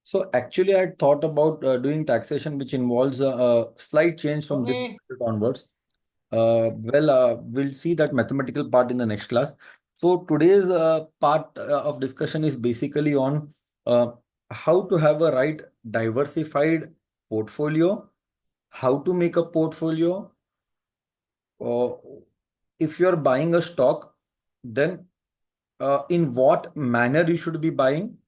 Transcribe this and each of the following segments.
So actually, I had thought about doing taxation, which involves a slight change from this Okay. budget onwards. We'll see that mathematical part in the next class. So today's part of discussion is basically on uh, how to have a right diversified portfolio, how to make a portfolio. Uh, if you're buying a stock, then in what manner you should be buying,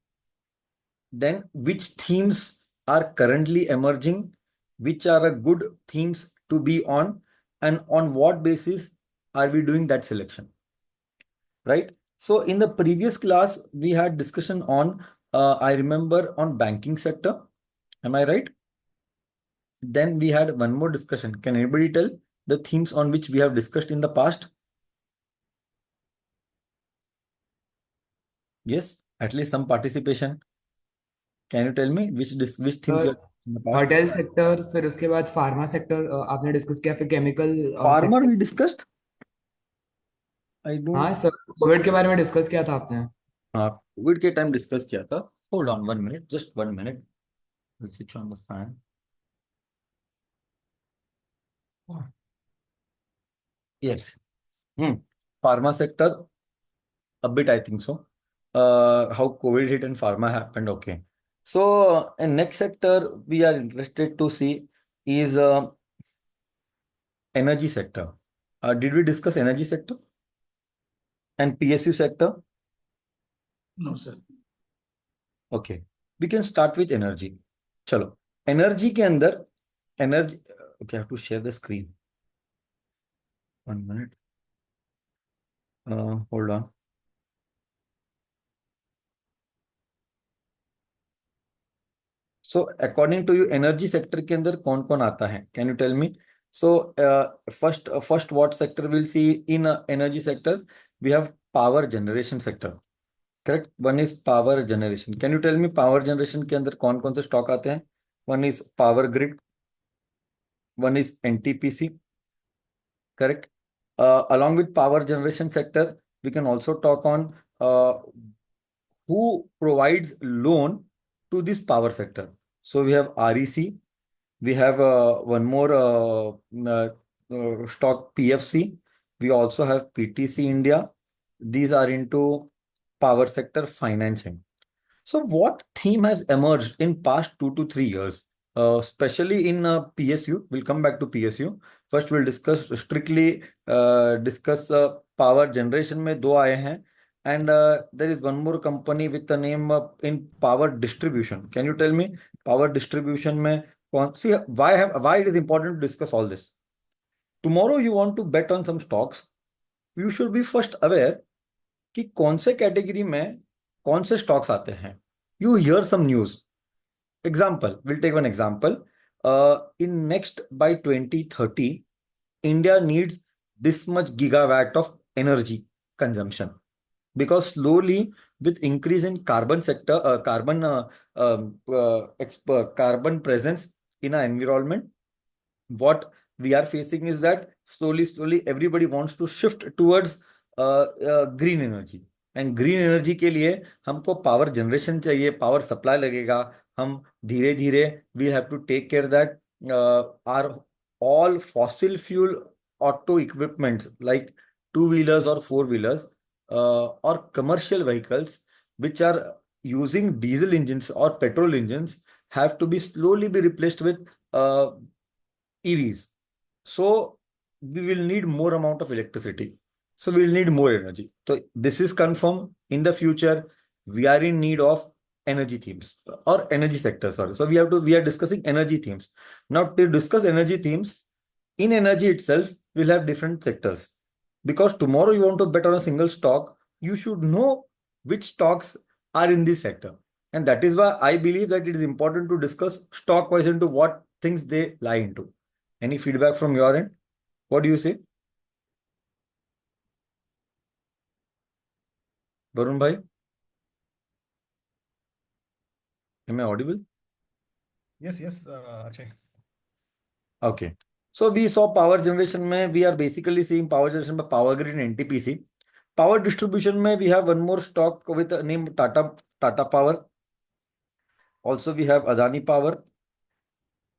then which themes are currently emerging, which are a good themes to be on, and on what basis are we doing that selection, right? So in the previous class, we had discussion on, I remember, on banking sector. Am I right? Then we had one more discussion. Can anybody tell the themes on which we have discussed in the past? Yes, at least some participation. Can you tell me which themes you have in the past? Hotel sector, फिर उसके बाद pharma sector आपने discuss किया, फिर chemical Farmer sector. we discussed. I don't. हाँ sir, Covid के बारे में डिस्कस किया था आपने। हाँ, कोविड के टाइम डिस्कस किया था। Hold on 1 minute, just 1 minute. Switch on the fan. Yes. Hmm. Pharma sector, a bit I think so. How COVID hit and pharma happened. Okay. So in next sector we are interested to see is energy sector. Did we discuss energy sector and PSU sector? No, sir. Okay. We can start with energy. चलो, energy के अंदर energy, okay, I have to share the screen. 1 minute. Hold on. So according to you energy sector के अंदर कौन कौन आता है? Can you tell me? So first what sector will see in energy sector? We have power generation sector, correct? One is power generation. Can you tell me power generation के अंदर कौन कौन से स्टॉक आते हैं? One is power grid, one is NTPC, correct? Along with power generation sector, we can also talk on who provides loan to this power sector. So we have REC, we have one more stock, PFC. We also have PTC India. These are into power sector financing. So what theme has emerged in past 2 to 3 years, especially in PSU? We'll come back to PSU. First, we'll discuss strictly discuss power generation में दो आए हैं, and there is one more company with the name in power distribution. Can you tell me power distribution में कौन सी? Why it is important to discuss all this? Tomorrow you want to bet on some stocks, you should be first aware कि कौन से category में कौन से stocks आते हैं. You hear some news. Example, we'll take one example. In next by 2030, India needs this much gigawatt of energy consumption, because slowly with increase in carbon sector, carbon presence in our environment, what we are facing is that slowly everybody wants to shift towards green energy. And green energy के लिए हमको power generation चाहिए, power supply लगेगा. हम धीरे धीरे we have to take care that are all fossil fuel auto equipments like two wheelers और four wheelers और commercial vehicles which are using diesel engines or petrol engines have to be slowly be replaced with EVs. So we will need more amount of electricity. So we will need more energy. So this is confirmed. In the future, we are in need of energy themes or energy sector. Sorry. So we are discussing energy themes. Now to discuss energy themes, in energy itself, we'll have different sectors. Because tomorrow you want to bet on a single stock, you should know which stocks are in this sector. And that is why I believe that it is important to discuss stock wise into what things they lie into. Any feedback from your end? What do you say, Varun bhai? Am I audible? Yes, yes, Akshay. Okay. So we saw power generation mein, we are basically seeing power generation by Power Grid and NTPC. Power distribution mein, we have one more stock with the name Tata Power. Also we have Adani Power.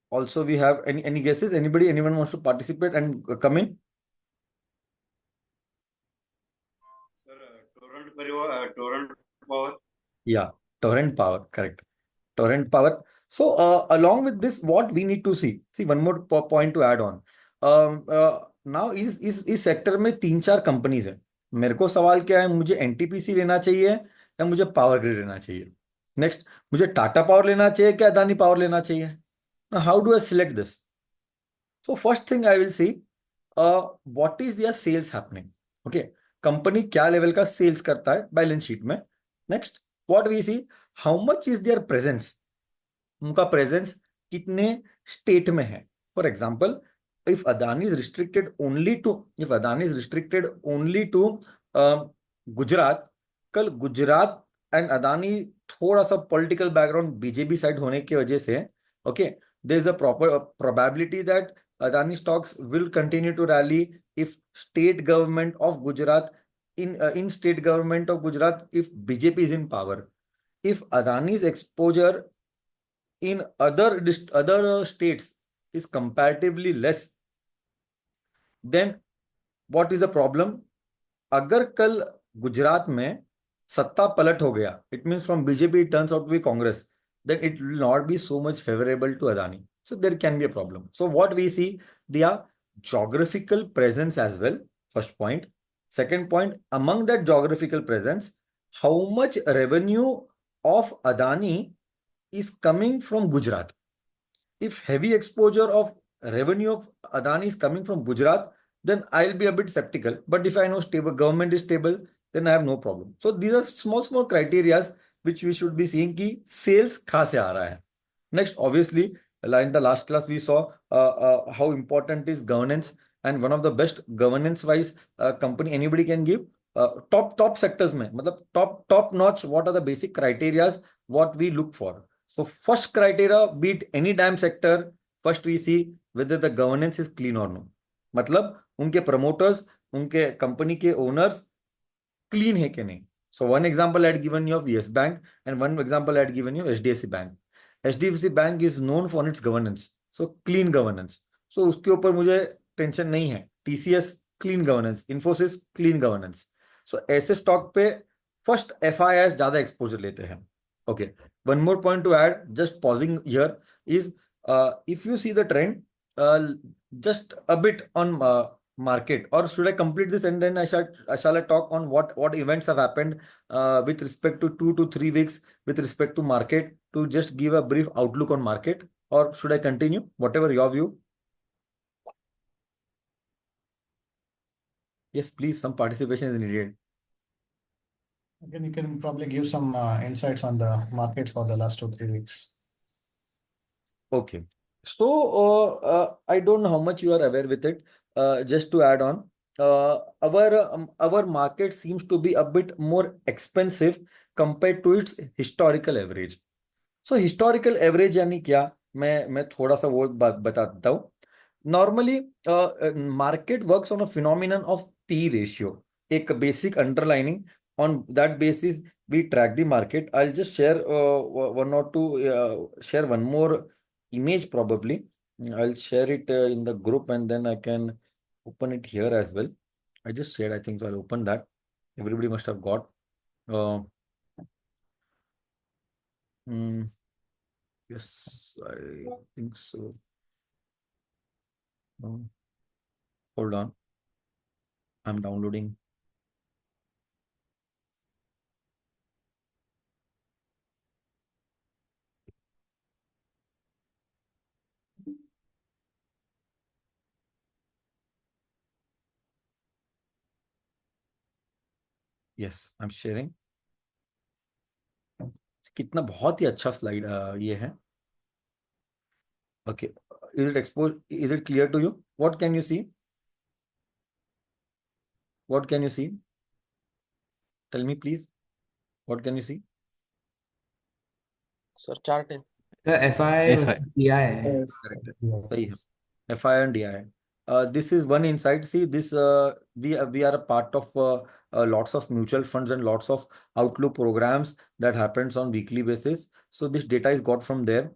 Also we have any guesses? Anybody, anyone wants to participate and come in? Sir, Torrent Power. Yeah, Torrent Power, correct. Torrent Power. So along with this, what we need to see one more point to add on. Now इस sector में तीन चार companies है. मेरे को सवाल क्या है, मुझे एनटीपीसी लेना चाहिए या मुझे पावर ग्रिड लेना चाहिए. नेक्स्ट, मुझे टाटा पावर लेना चाहिए क्या अदानी पावर लेना चाहिए. How do I select this. So first thing I will see, what is their sales happening. Okay, company क्या लेवल का सेल्स करता है बैलेंस शीट में. Next, what we see, how much is their presence. उनका presence कितने state में है. For example, if Adani is restricted only to if Adani is restricted only to Gujarat, कल गुजरात एंड अदानी थोड़ा सा पॉलिटिकल बैकग्राउंड बीजेपी साइड होने की वजह से, okay, there is a proper probability that Adani stocks will continue to rally if state government of Gujarat in state government of Gujarat, if BJP is in power. If Adani's exposure in other states is comparatively less, then what is the problem. अगर कल गुजरात में सत्ता पलट हो गया, it means from BJP it turns out to be Congress, then it will not be so much favorable to Adani. So there can be a problem. So what we see, their geographical presence as well, first point. Second point, among that geographical presence, how much revenue of Adani is coming from Gujarat. If heavy exposure of revenue of Adani is coming from Gujarat, then I'll be a bit skeptical. But if I know stable government is stable, then I have no problem. So these are small criteria which we should be seeing कि sales कहाँ से आ रहा है. Next, obviously, in the last class we saw how important is governance, and one of the best governance wise company anybody can give top sectors में, मतलब top notch. What are the basic criteria what we look for? So first criteria, be it any damn sector, first we see whether the governance is clean or no. मतलब उनके promoters, उनके company के owners clean है कि नहीं. So one example I had given you of Yes Bank, and one example I had given you of HDFC Bank. HDFC Bank is known for its governance, so clean governance. So उसके ऊपर मुझे tension नहीं है. TCS clean governance, Infosys clean governance. So ऐसे stock पे first FIIs ज्यादा exposure लेते हैं. Okay. One more point to add, just pausing here, is if you see the trend, just a bit on market, or should I complete this and then shall I talk on what events have happened with respect to 2 to 3 weeks with respect to market, to just give a brief outlook on market, or should I continue? Whatever your view. Yes, please, some participation is needed. Again, you can probably give some insights on the market for the last 2, 3 weeks. Okay. So I don't know how much you are aware with it. Just to add on, our market seems to be a bit more expensive compared to its historical average. So historical average यानी क्या, मैं थोड़ा सा वो बात बता देता हूँ. Normally, market works on a phenomenon of P ratio, एक basic underlining. On that basis, we track the market. I'll just share share one more image probably. I'll share it in the group, and then I can open it here as well. I just shared, I think, so I'll open that. Everybody must have got. Uh, yes, I think so. Hold on. I'm downloading. Yes, I'm sharing. कितना बहुत ही अच्छा slide ये है. Okay, is it exposed? Is it clear to you? What can you see? What can you see? Tell me, please. What can you see? Sir chart है। तो FI FI दिया है. Correct. सही है. FI and DI है. This is one insight. See, this we are a part of lots of mutual funds and lots of outlook programs that happens on weekly basis. So this data is got from there,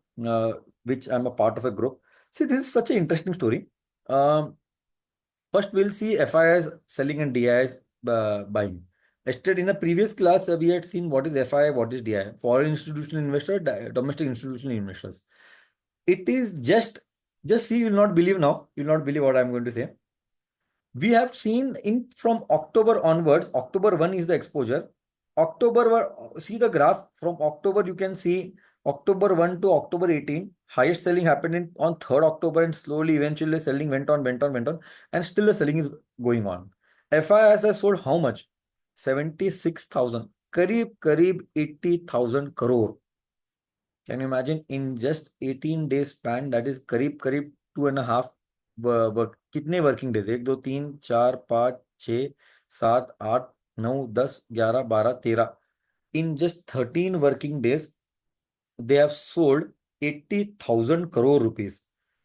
which I'm a part of a group. See, this is such an interesting story. Um, First, we'll see FIIs selling and DIIs buying. Yesterday in the previous class, we had seen what is FII, what is DII. Foreign institutional investor, domestic institutional investors. It is just see, you will not believe now. You will not believe what I'm going to say. We have seen in from October onwards, October 1 is the exposure. See the graph from October, you can see October 1 to October 18, highest selling happened on 3rd October and slowly eventually selling went on, and still the selling is going on. FIS has sold how much? 76,000, करीब 80,000 crore. Can you imagine in just 18 days span, that is करीब 2.5 कितने working days, 1 2 3 4 5 6 7 8 9 10 11 12 13, in just 13 working days they have sold 80,000 crore rupees.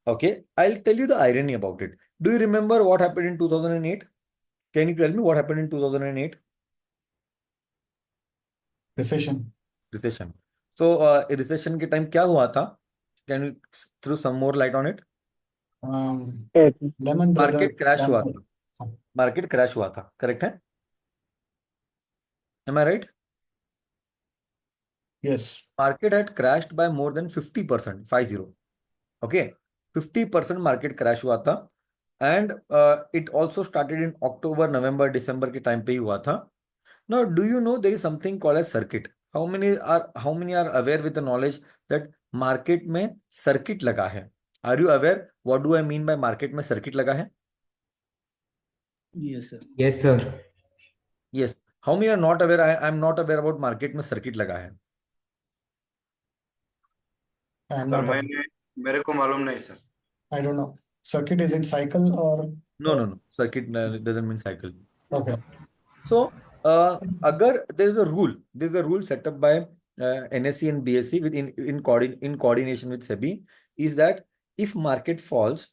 Okay, I'll tell you the irony about it. Do you remember what happened in 2008? Can you tell me what happened in 2008? Recession. So recession के time क्या हुआ था? Can you throw some more light on it? Lehman Brothers. Market crash हुआ था. Market crash हुआ था, correct है? Am I right? Yes. Market had crashed by more than 50%, 50. Okay, 50% market crash हुआ था, and it also started in October, November, December के time पे ही हुआ था. Now, do you know there is something called as circuit? How many are aware with the knowledge that market में circuit लगा है? Are you aware what do I mean by market में circuit लगा है? Yes, sir. Yes, sir. Yes. How many are not aware? I am not aware about market में circuit लगा है. I'm sir not aware. मेरे को मालूम नहीं sir. I don't know. Circuit, is it cycle or? No. Circuit doesn't mean cycle. Okay. So, agar there is a rule set up by NSE and BSE in coordination with SEBI, is that if market falls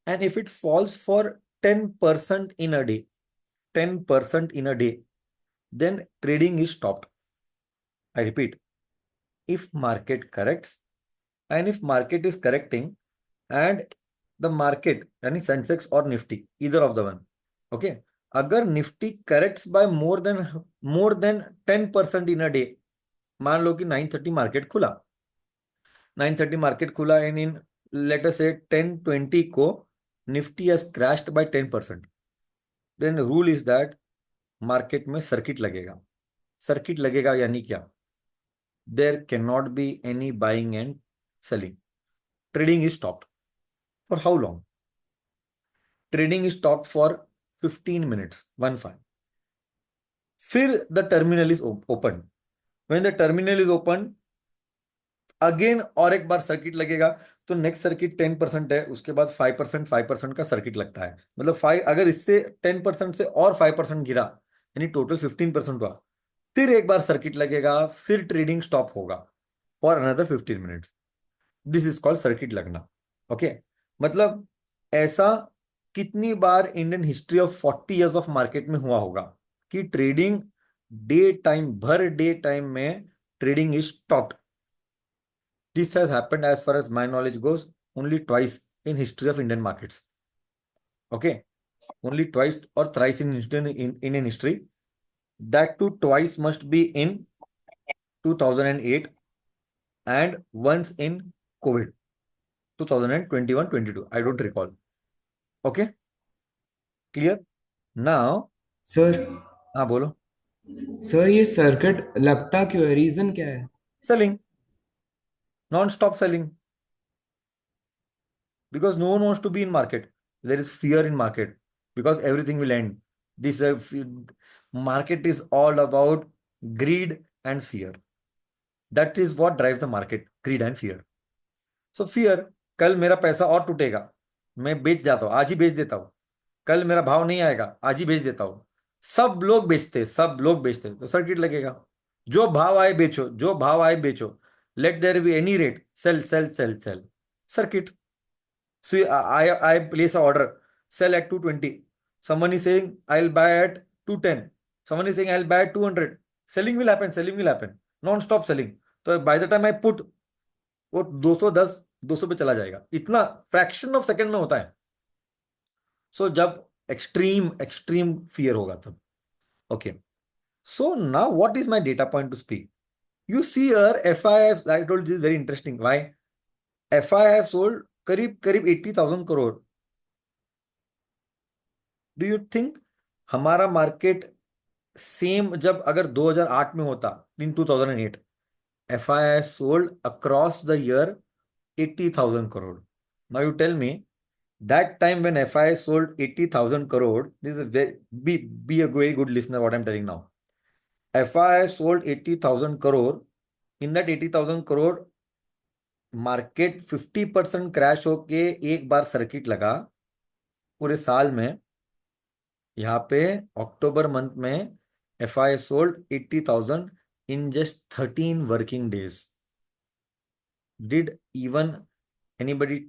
and if it falls for 10% in a day, 10% in a day, then trading is stopped. I repeat, if market corrects and if market is correcting and the market, yani Sensex or Nifty, either of the one, okay, अगर Nifty corrects by more than 10% in a day, मान लो कि 9:30 market खुला, 9:30 market खुला and in let us से 10:20 को Nifty has crashed by 10%, then rule is that market में circuit लगेगा यानी क्या? There can not be any buying and selling. Trading is stopped. For how long? Trading is stopped for 15 minutes, 15. फिर the terminal is open. When the terminal is open, again और एक बार circuit लगेगा. तो next circuit 10% है, उसके बाद 5% का circuit लगता है. मतलब 5, अगर इससे 10% से और 5% गिरा यानी टोटल 15% हुआ, फिर एक बार सर्किट लगेगा, फिर ट्रेडिंग स्टॉप होगा for another 15 minutes. This is called circuit लगना. ओके, मतलब ऐसा कितनी बार Indian history of 40 years of market में हुआ होगा कि ट्रेडिंग डे टाइम में trading is stopped. This has happened as far as my knowledge goes only twice in history of Indian markets. Okay, only twice और thrice in Indian history. That too twice must be in 2008 and once in COVID, 2021-22. I don't recall. Okay, clear now? Sir हाँ बोलो. Sir ये circuit लगता क्यों है? Reason क्या है? Selling, non-stop selling, because no one wants to be in market. There is fear in market because everything will end. This market is all about greed and fear. That is what drives the market, greed and fear. So fear, कल मेरा पैसा और टूटेगा, मैं बेच जाता हूँ, आज ही बेच देता हूँ. कल मेरा भाव नहीं आएगा, आज ही बेच देता हूँ. सब लोग बेचते, तो सर्किट लगेगा. जो भाव आए बेचो, let there be any rate, sell. Circuit. So I place an order, sell at 220. Someone is saying I'll buy at 210. Someone is saying I'll buy at 200. Selling will happen non stop selling. तो by the time I put, वो 210 200 पे चला जाएगा, इतना fraction of second में होता है. सो जब एक्सट्रीम एक्सट्रीम फियर होगा तब. Okay, so now what is my data point two speak. You see here, FII, I told you this is very interesting. Why? FII have sold करीब करीब 80,000 crore. Do you think हमारा market same जब अगर 2008 में होता, इन 2008, FII sold across the year 80,000 crore. Now you tell me, that time when FII sold 80,000 crore, this is a be a very good listener what I'm telling now. FII sold 80,000 crore. In that 80,000 crore, market 50% crash होके एक बार circuit लगा पूरे साल में. यहाँ पे अक्टूबर month में FII sold 80,000 in just 13 working days. Did even anybody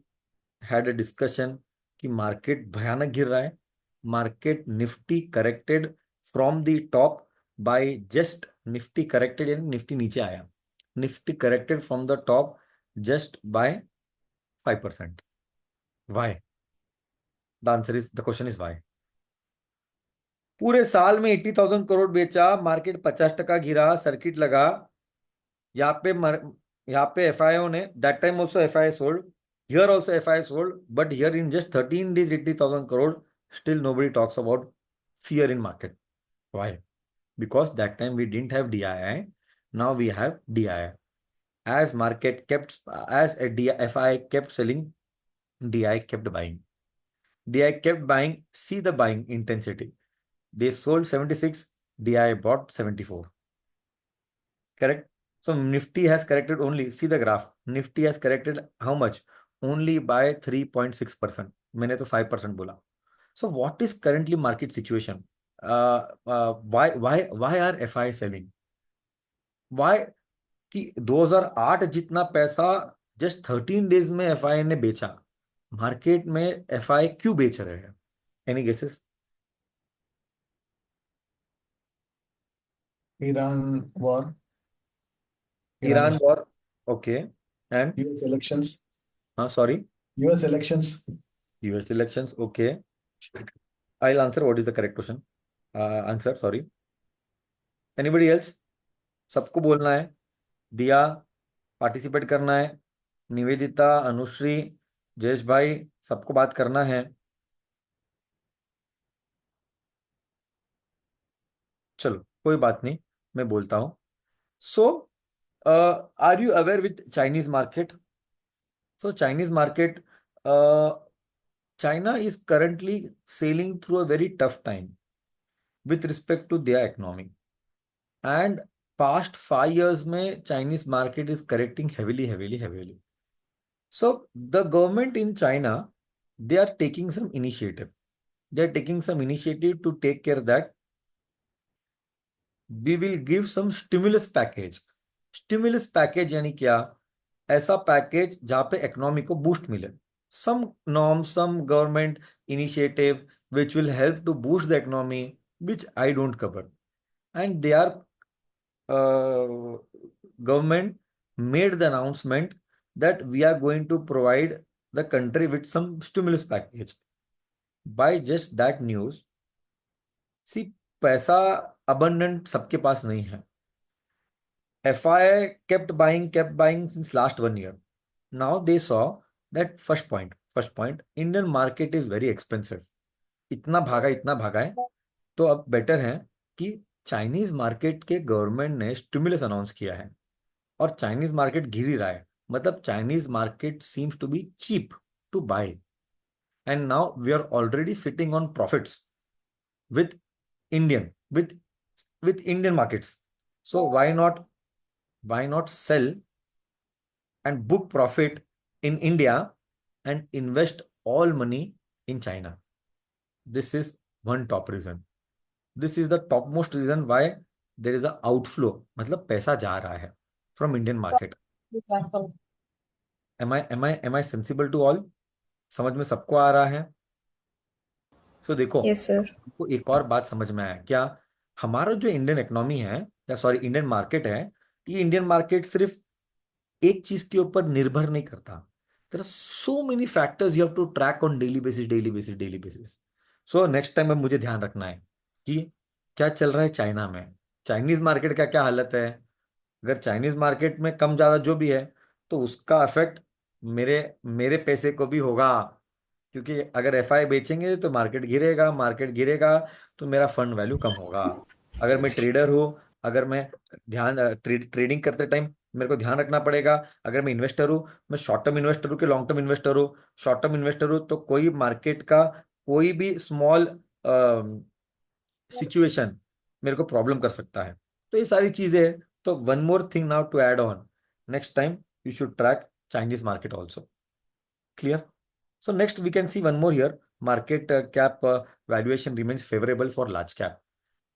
had a discussion कि मार्केट भयानक गिर रहा है. Market Nifty corrected from the top by just, Nifty corrected यानी निफ्टी नीचे आया. Nifty corrected from the top just by 5%. Why? The question is why. पूरे साल में 80,000 करोड़ बेचा, मार्केट 50% गिरा, सर्किट लगा. यहाँ पे FIO ने that time also FII sold, here also FII sold, but here in just 13 days 80,000 crore, still nobody talks about fear in market. Why? Because that time we didn't have DII, now we have DII. As market kept, as a FII kept selling, DI kept buying. DI kept buying. See the buying intensity. They sold 76, DI bought 74. Correct? So Nifty has corrected only, see the graph. Nifty has corrected how much? Only by 3.6%. मैंने तो 5% बोला. So what is currently market situation? Why are FII selling? Why? कि 2008 जितना पैसा just 13 days में FII ने बेचा, market में FII क्यों बेच रहे हैं? Any guesses? Iran war, Iran war. Okay, and US elections, हाँ sorry, US elections. US elections. Okay, I will answer what is the correct question. Answer, sorry. Anybody else? सबको बोलना है, दिया पार्टिसिपेट करना है, निवेदिता, अनुश्री, जयेश भाई, सबको बात करना है. चलो कोई बात नहीं, मैं बोलता हूं. So are you aware with Chinese market? So Chinese market, China is currently sailing through a very tough time with respect to their economy. And past 5 years में Chinese market is correcting heavily. So the government in China, they are taking some initiative. They are taking some initiative to take care that we will give some stimulus package. Stimulus package यानी क्या? ऐसा package जहाँ पे economy को boost मिले. Some norms, some government initiative which will help to boost the economy, which I don't cover. And they are, government made the announcement that we are going to provide the country with some stimulus package. By just that news, see, पैसा abundant सबके पास नहीं है. FII kept buying since last 1 year. Now they saw that first point, Indian market is very expensive. इतना भागा है, तो अब better है कि चाइनीज मार्केट के गवर्नमेंट ने स्टिमुलस अनाउंस किया है और चाइनीज मार्केट गिर ही रहा है. मतलब Chinese market seems to be cheap to buy. And now we are already sitting on profits with Indian markets. So why not sell and book profit in India and invest all money in China? This is one top reason. This is the topmost reason why there is a outflow. मतलब पैसा जा रहा है from Indian market. Am I sensible to all? समझ में सबको आ रहा है? सो देखो, यस सर। आपको एक और बात समझ में आया क्या? हमारा जो इंडियन इकोनॉमी है, या सॉरी इंडियन मार्केट है, ये इंडियन मार्केट सिर्फ एक चीज के ऊपर निर्भर नहीं करता। There are so many factors you have to track on daily basis, daily basis, daily basis. So next time में मुझे ध्यान रखना है कि क्या चल रहा है चाइना में, चाइनीज मार्केट का क्या हालत है। अगर चाइनीज मार्केट में कम ज्यादा जो भी है, तो उसका इफेक्ट मेरे मेरे पैसे को भी होगा। क्योंकि अगर एफआई बेचेंगे तो मार्केट गिरेगा, मार्केट गिरेगा तो मेरा फंड वैल्यू कम होगा। अगर मैं ट्रेडर हूँ, अगर मैं ट्रेडिंग करते टाइम मेरे को ध्यान रखना पड़ेगा। अगर मैं इन्वेस्टर हूँ, मैं शॉर्ट टर्म इन्वेस्टर हूँ कि लॉन्ग टर्म इन्वेस्टर हूँ। शॉर्ट टर्म इन्वेस्टर हूँ तो कोई मार्केट का कोई भी स्मॉल सिचुएशन मेरे को प्रॉब्लम कर सकता है। तो ये सारी चीजें हैं। तो one more thing now to add on, next time you should track Chinese market also. Clear? So next we can see one more here. Market cap valuation remains favorable for large cap.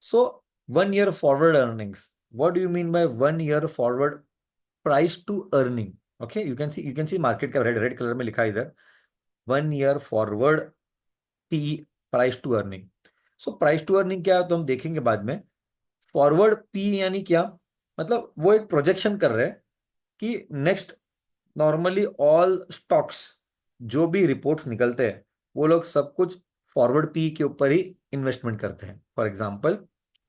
So 1 year forward earnings. What do you mean by 1 year forward price to earning? Okay, you can see market cap red color में लिखा है इधर 1 year forward P price to earning. So price to earning क्या है तो हम देखेंगे बाद में। फॉरवर्ड पी यानी क्या? मतलब वो एक प्रोजेक्शन कर रहे हैं कि नेक्स्ट, नॉर्मली ऑल स्टॉक्स जो भी रिपोर्ट्स निकलते हैं वो लोग सब कुछ फॉरवर्ड पी के ऊपर ही इन्वेस्टमेंट करते हैं। फॉर एग्जांपल,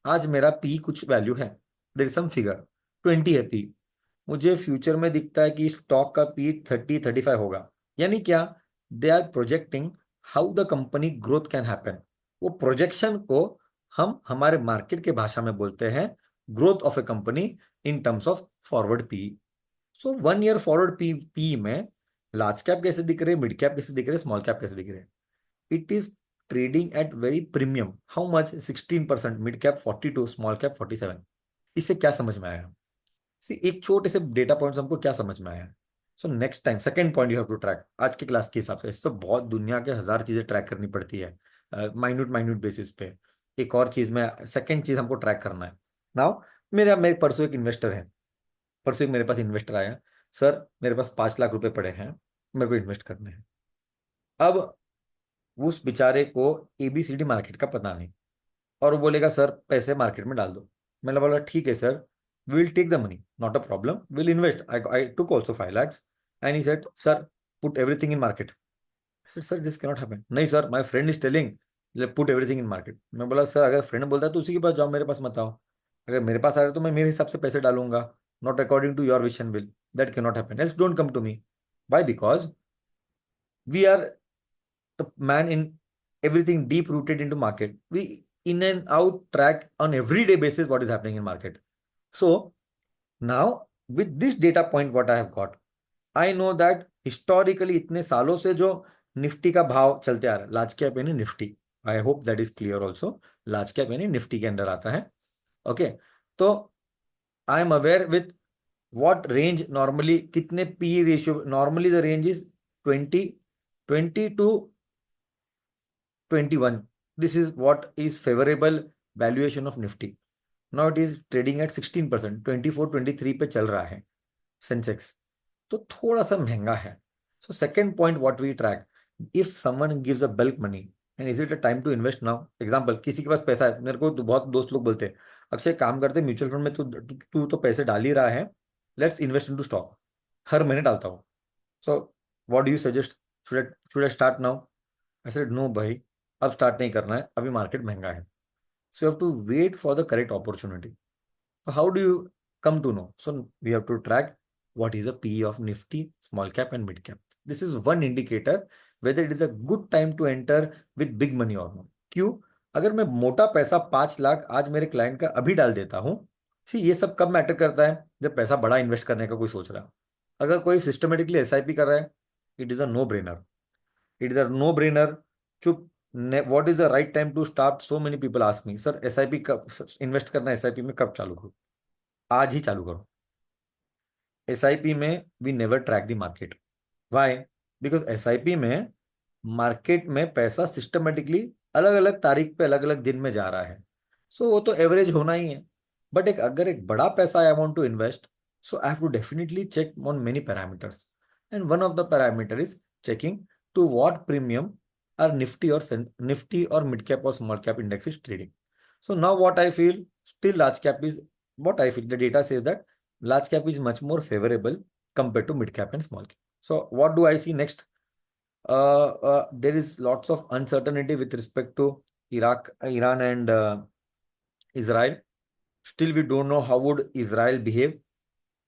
आज मेरा पी कुछ वैल्यू है, देयर इज सम फिगर 20 है पी। मुझे फ्यूचर में दिखता है कि स्टॉक का पी 30-35 होगा। यानी क्या? They are projecting how the company growth can happen. वो प्रोजेक्शन को हम हमारे मार्केट के भाषा में बोलते हैं growth of a company in terms of forward P. So 1 year forward P P में लार्ज कैप कैसे दिख रहे, मिड कैप कैसे दिख रहे, स्मॉल कैप कैसे दिख रहे? It is trading at very premium. How much? 16%, mid cap 42, small cap 47। इससे क्या समझ में आया? सी एक छोटे से डेटा पॉइंट्स हमको क्या समझ में आया? So next time second point you have to track आज की क्लास के हिसाब से। इससे बहुत दुनिया के हजार चीजें ट्रैक करनी पड़ती है माइन्यूट माइन्यूट बेसिस पे। एक और चीज में सेकंड चीज हमको ट्रैक करना है। नाउ मेरे परसों एक इन्वेस्टर है, परसों एक मेरे पास इन्वेस्टर आया, सर मेरे पास 5 लाख रुपए पड़े हैं, मेरे को इन्वेस्ट करने हैं। अब उस बेचारे को एबीसीडी मार्केट का पता नहीं, और वो बोलेगा सर पैसे मार्केट में डाल दो। मैंने बोला ठीक है sir, we will take the money, not a problem, will invest. I took also 5 lakhs and he said sir put everything in market. Sir this cannot happen. नहीं sir, my friend is telling put everything in market. मैं बोला sir अगर friend बोलता है तो उसी के पास जाओ, मेरे पास मत आओ। अगर मेरे पास आ रहे हो तो मैं मेरे हिसाब से पैसे डालूंगा, not according to your wish and will. That can not happen, else don't come to me. Why? Because we are the man in everything deep rooted into market. We in and out track on everyday basis what is happening in market. So now with this data point what I have got, I know that historically इतने सालों से जो Nifty का भाव चलते आ रहा है, लार्ज कैप यानी Nifty, I hope that is clear also. Large cap यानी निफ्टी के अंदर आता है। ओके, तो I am aware with what range normally, कितने P ratio normally the range is 20 to 21. This is what is favorable valuation of Nifty. Now it is trading at 16%, 24-23 पे चल रहा है सेंसेक्स, तो थोड़ा सा महंगा है। So second point what we track, if someone gives a bulk money and is it a time to invest now. Example, किसी के पास पैसा है, मेरे को तो बहुत दोस्त लोग बोलते हैं अक्षय काम करते म्यूचुअल फंड में, तू तो पैसे डाल ही रहा है, लेट्स इन्वेस्ट इनटू स्टॉक। हर महीने डालता हूँ। So what do you suggest, should I start now? I said no भाई, अब स्टार्ट नहीं करना है, अभी मार्केट महंगा है। So you have to wait for the correct opportunity. How do you come to know? So we have to track what is the PE of Nifty, small cap and mid cap. This is one indicator whether it is a good time to enter with big money or not. क्यों? अगर मैं मोटा पैसा 5 लाख आज मेरे client का अभी डाल देता हूँ, सी ये सब कब मैटर करता है? जब पैसा बड़ा इन्वेस्ट करने का कोई सोच रहा है। अगर कोई सिस्टमेटिकली एसआईपी कर रहा है, it is a no brainer, it is a no brainer. चुप, what is the right time to start? So many people ask me sir SIP कब इन्वेस्ट करना है, एसआईपी में कब चालू करूँ? आज ही चालू करो। एसआईपी में we never track the market. Why? Because SIP में मार्केट में पैसा सिस्टमेटिकली अलग अलग तारीख पे अलग अलग दिन में जा रहा है। सो वो तो एवरेज होना ही है। बट अगर एक बड़ा पैसा I want to invest, so I have to definitely check on many parameters, and one of the parameter is checking to what premium are Nifty or mid cap or small cap index is trading. So now what I feel, still large cap is what I feel. The data says that large cap is much more favorable compared to mid cap and small cap. So what do I see next? There is lots of uncertainty with respect to Iran and Israel. Still we don't know how would Israel behave.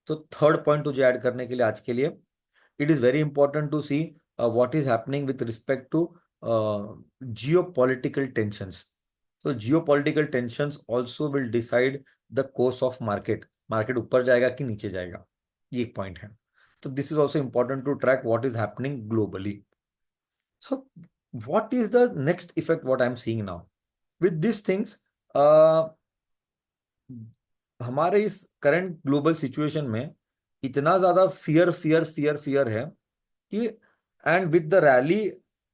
तो third point तुझे add करने के लिए आज के लिए, it is very important to see what is happening with respect to geopolitical tensions. So geopolitical tensions also will decide the course of market. Market ऊपर जाएगा कि नीचे जाएगा, ये एक पॉइंट है. तो this is also important to track what is happening globally. So what is the next effect what I am seeing now with this things. हमारे इस करंट ग्लोबल सिचुएशन में इतना ज्यादा फियर फियर फियर फियर है कि, and with the rally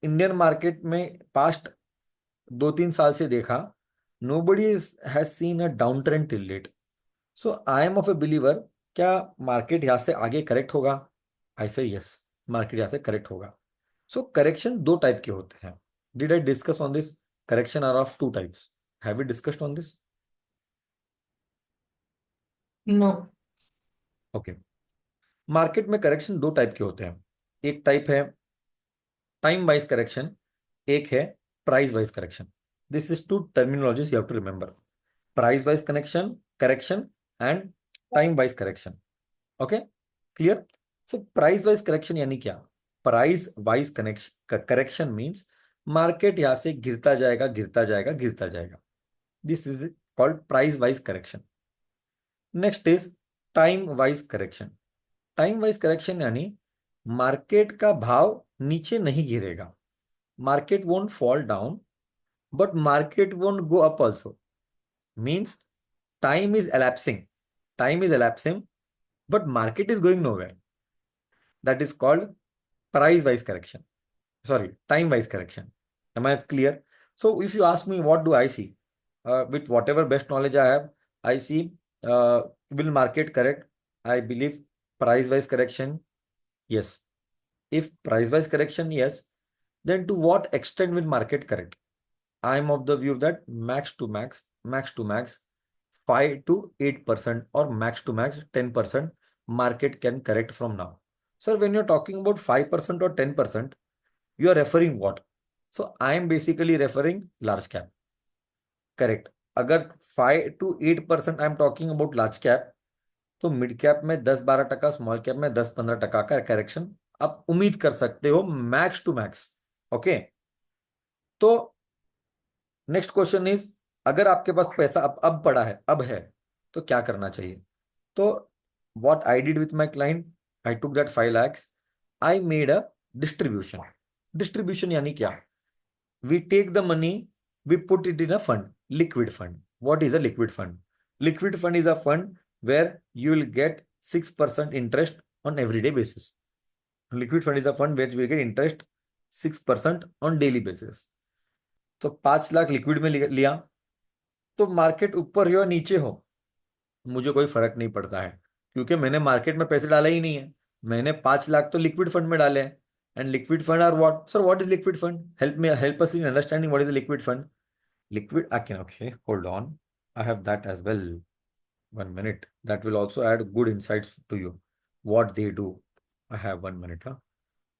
Indian market में past 2-3 साल से देखा, nobody has seen a downtrend till date. So I am of a believer, क्या मार्केट यहाँ से आगे करेक्ट होगा? आई से यस, मार्केट यहाँ से करेक्ट होगा. सो करेक्शन दो टाइप के होते हैं. Did I discuss on this? Correction are of two types. Have we discussed on this? No. Okay. Market में करेक्शन दो टाइप के होते हैं. एक टाइप है टाइम वाइज करेक्शन, एक है price wise correction. This is two terminologies you have to remember. Price wise correction and time wise correction. Okay, clear? So price wise correction यानी क्या? Price wise correction means market यहां से गिरता जाएगा गिरता जाएगा गिरता जाएगा. This is called price wise correction. Next is time wise correction. Time wise correction यानी मार्केट का भाव नीचे नहीं गिरेगा. Market won't fall down but market won't go up also. Means time is elapsing, but market is going nowhere. That is called price wise correction, sorry, time wise correction. Am I clear? So if you ask me what do I see, with whatever best knowledge I have, I see, will market correct? I believe price wise correction, yes. If price wise correction, yes, then to what extent will market correct? I am of the view that max to max 5 to 8% or max to max 10% market can correct from now. Sir, when you're talking about 5% or 10%, you are referring what? So I am basically referring large cap. Correct. अगर 5 to 8% I am talking about large cap, तो mid cap में 10-12%, small cap में 10-15% का correction आप उम्मीद कर सकते हो मैक्स टू मैक्स. ओके, तो नेक्स्ट क्वेश्चन इज, अगर आपके पास पैसा अब पड़ा है, अब है, तो क्या करना चाहिए? तो what I did with my client, I took that 5 lakhs, I made a distribution. Distribution यानी क्या? We take the money, we put it in a fund, liquid fund. What is a liquid fund? Liquid fund is a fund where you will get 6% interest on everyday basis. Liquid fund is a fund where you will get interest 6% on daily basis. तो 5 lakh liquid में लिया, तो market ऊपर हो या नीचे हो मुझे कोई फर्क नहीं पड़ता है, क्योंकि मैंने मार्केट में पैसे डाला ही नहीं है. मैंने 5 लाख तो लिक्विड फंड में डाले हैं. And liquid fund are what? Sir what is liquid fund? Help us in understanding what is liquid fund. Liquid, okay, hold on, I have that as well. 1 minute, that will also add good insights to you what they do. I have 1 minute, huh?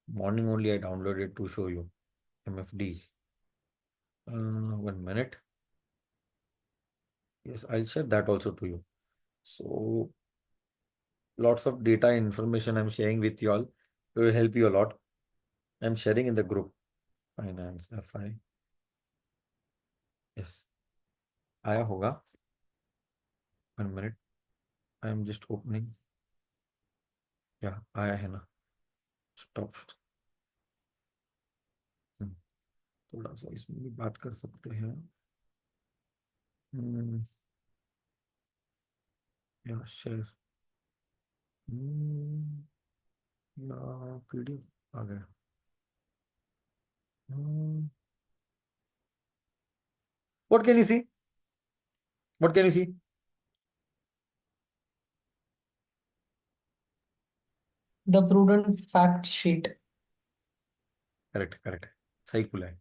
Morning only I downloaded to show you MFD. 1 minute. Yes, I'll share that also to you. So lots of data and information I'm sharing with you all. It will help you a lot. I'm sharing in the group. Finance FI. Yes. आया होगा. 1 minute. I'm just opening. Yeah, आया है ना. Stop. थोड़ा सा इसमें भी बात कर सकते हैं. या शेयर. या PDF आ गया. What can you see? What can you see? The prudent fact sheet. Correct. सही खुला है.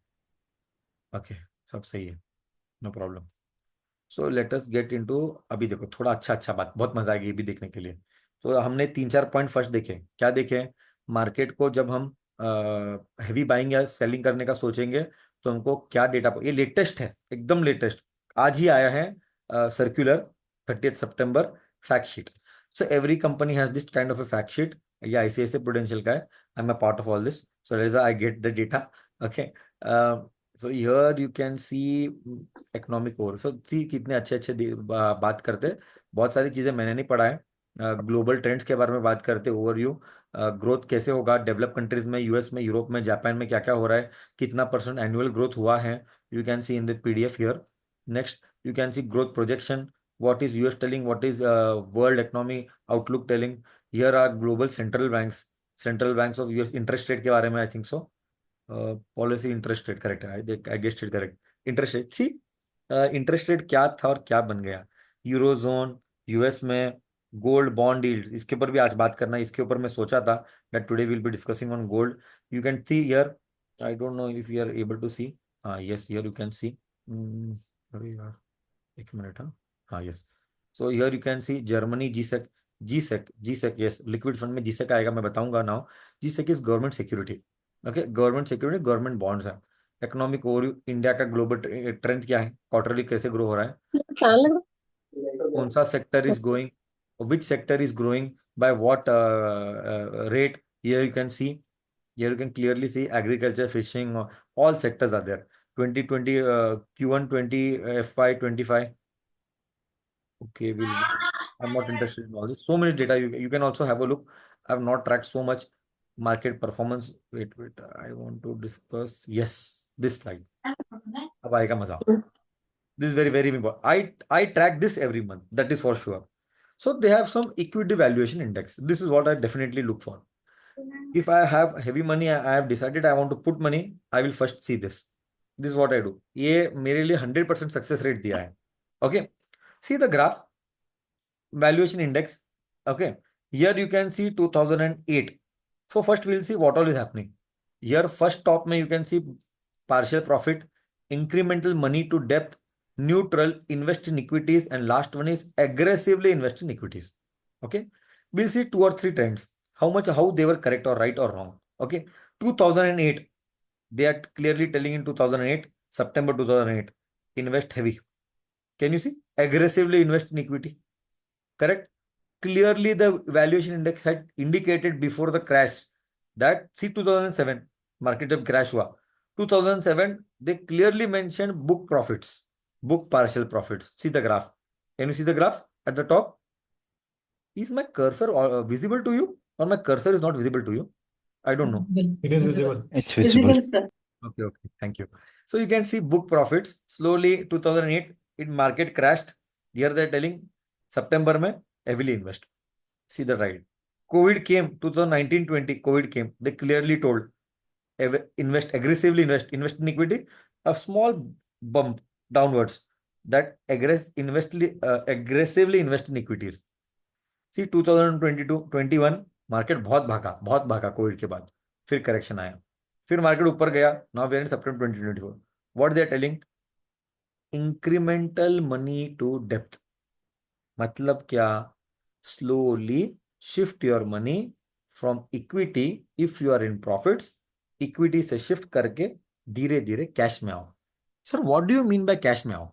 ओके, सब सही है, no problem. So let us get into, अभी देखो थोड़ा अच्छा बात, बहुत मजा आएगी ये भी देखने के लिए। तो हमने 3-4 पॉइंट फर्स्ट देखे, क्या देखे? मार्केट को जब हम हैवी बाइंग या सेलिंग करने का सोचेंगे तो हमको क्या डेटा, ये लेटेस्ट है, एकदम लेटेस्ट, आज ही आया है सर्कुलर, 30 सितंबर, fact sheet. So every company has this kind of a fact sheet, ये आईसीआईसीआई प्रूडेंशियल का है, I am a part of all this, so I get the data. Okay, so here you can see economic over, so see कितने अच्छे अच्छे बात करते हैं। बहुत सारी चीजें मैंने नहीं पढ़ा है, ग्लोबल ट्रेंड्स के बारे में बात करते, ओवरव्यू, ग्रोथ कैसे होगा डेवलप कंट्रीज में, यूएस में, यूरोप में, जापान में क्या क्या हो रहा है, कितना परसेंट एनुअल ग्रोथ हुआ है, you can see in the PDF here. Next you can see growth projection, what is US telling, what is world economy outlook telling, here are global central banks of US interest rate के बारे में, I think so, policy interest rate correct है, I guessed it correct, interest rate, see interest rate क्या था और क्या बन गया, यूरोजोन, यूएस में, गोल्ड बॉन्ड यील्ड्स, इसके ऊपर भी आज बात करना है, इसके ऊपर मैं सोचा था that today will be discussing on gold. You can see here, I don't know if you are able to see, हाँ yes here you can see, अरे यार एक मिनट, हाँ yes, so here you can see Germany G sec yes, liquid fund में G sec आएगा, मैं बताऊंगा now. G sec is government security, okay, government security, government bonds है। इकोनॉमिक ओवरव्यू, इंडिया का ग्लोबल ट्रेंड क्या है, क्वार्टरली कैसे ग्रो हो रहा है, कौन सा sector is growing, which sector is growing by what rate, here you can see, here you can clearly see agriculture, fishing, all sectors are there, 2020 Q1 20 FY25. Okay, I'm not interested in all this. So many data. You can also have a look. I've not tracked so much market performance. Wait. I want to discuss. Yes, this slide. अब आएगा मजा. This is very, very important. I track this every month. That is for sure. So they have some equity valuation index. This is what I definitely look for. If I have heavy money, I have decided I want to put money, I will first see this. This is what I do. ये मेरे लिए 100% success rate दिया है. Okay. See the graph. Valuation index, okay, here you can see 2008. So first we'll see what all is happening here. First top mein you can see partial profit, incremental money to depth, neutral, invest in equities, and last one is aggressively invest in equities. Okay, we'll see 2 or 3 trends, how they were correct or right or wrong. Okay, 2008, they are clearly telling in 2008 September 2008, invest heavy. Can you see? Aggressively invest in equity, correct? Clearly the valuation index had indicated before the crash that, see, 2007 market jab crash hua, 2007 they clearly mentioned book profits, book partial profits. See the graph, can you see the graph at the top? Is my cursor visible to you, or my cursor is not visible to you? I don't know. It is visible. It's visible. Okay, thank you. So you can see book profits slowly 2008 it market crashed. Here they're telling September mein heavily invest. See the right. COVID came 2019-20. COVID came. They clearly told invest aggressively, invest in equity. A small bump downwards. That aggressively invest in equities. See 2022-21 market बहुत भागा Covid के बाद, फिर correction आया, फिर market ऊपर गया. Now we are in September 2024. What they are telling? Incremental money to डेप्थ, मतलब क्या? Slowly shift your money from equity, if you are in profits, equity से शिफ्ट करके धीरे धीरे कैश में आओ. Sir what do you mean by cash में आओ?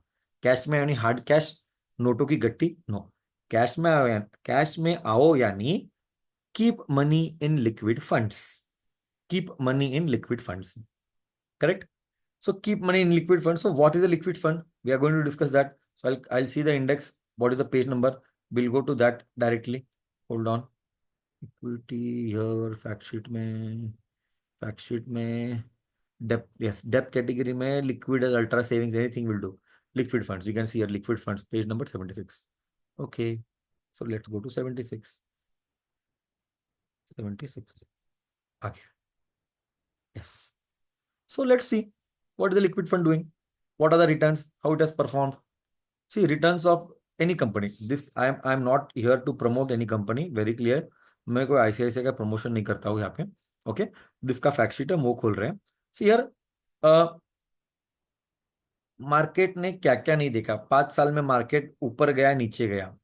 कैश में यानी हार्ड कैश, नोटों की गट्टी? नो. कैश में आओ यानी keep money in liquid funds, keep money in liquid funds, correct? So keep money in liquid fund. So what is a liquid fund? We are going to discuss that. So I'll see the index. What is the page number? We'll go to that directly. Hold on. Equity here, fact sheet में debt, yes, debt category में liquid as ultra savings, anything will do. Liquid funds. You can see here liquid funds, page number 76. Okay. So let's go to 76. 76. Okay. Yes. So let's see what is the liquid fund doing, what are the returns, how it has performed. See returns of any company. This I am not here to promote any company, very clear. मैं कोई ICICI का promotion नहीं करता हूँ यहाँ पे. Okay, this का fact sheet है, वो खोल रहे हैं. सी हियर मार्केट ने क्या क्या नहीं देखा, 5 साल में मार्केट ऊपर गया नीचे गया।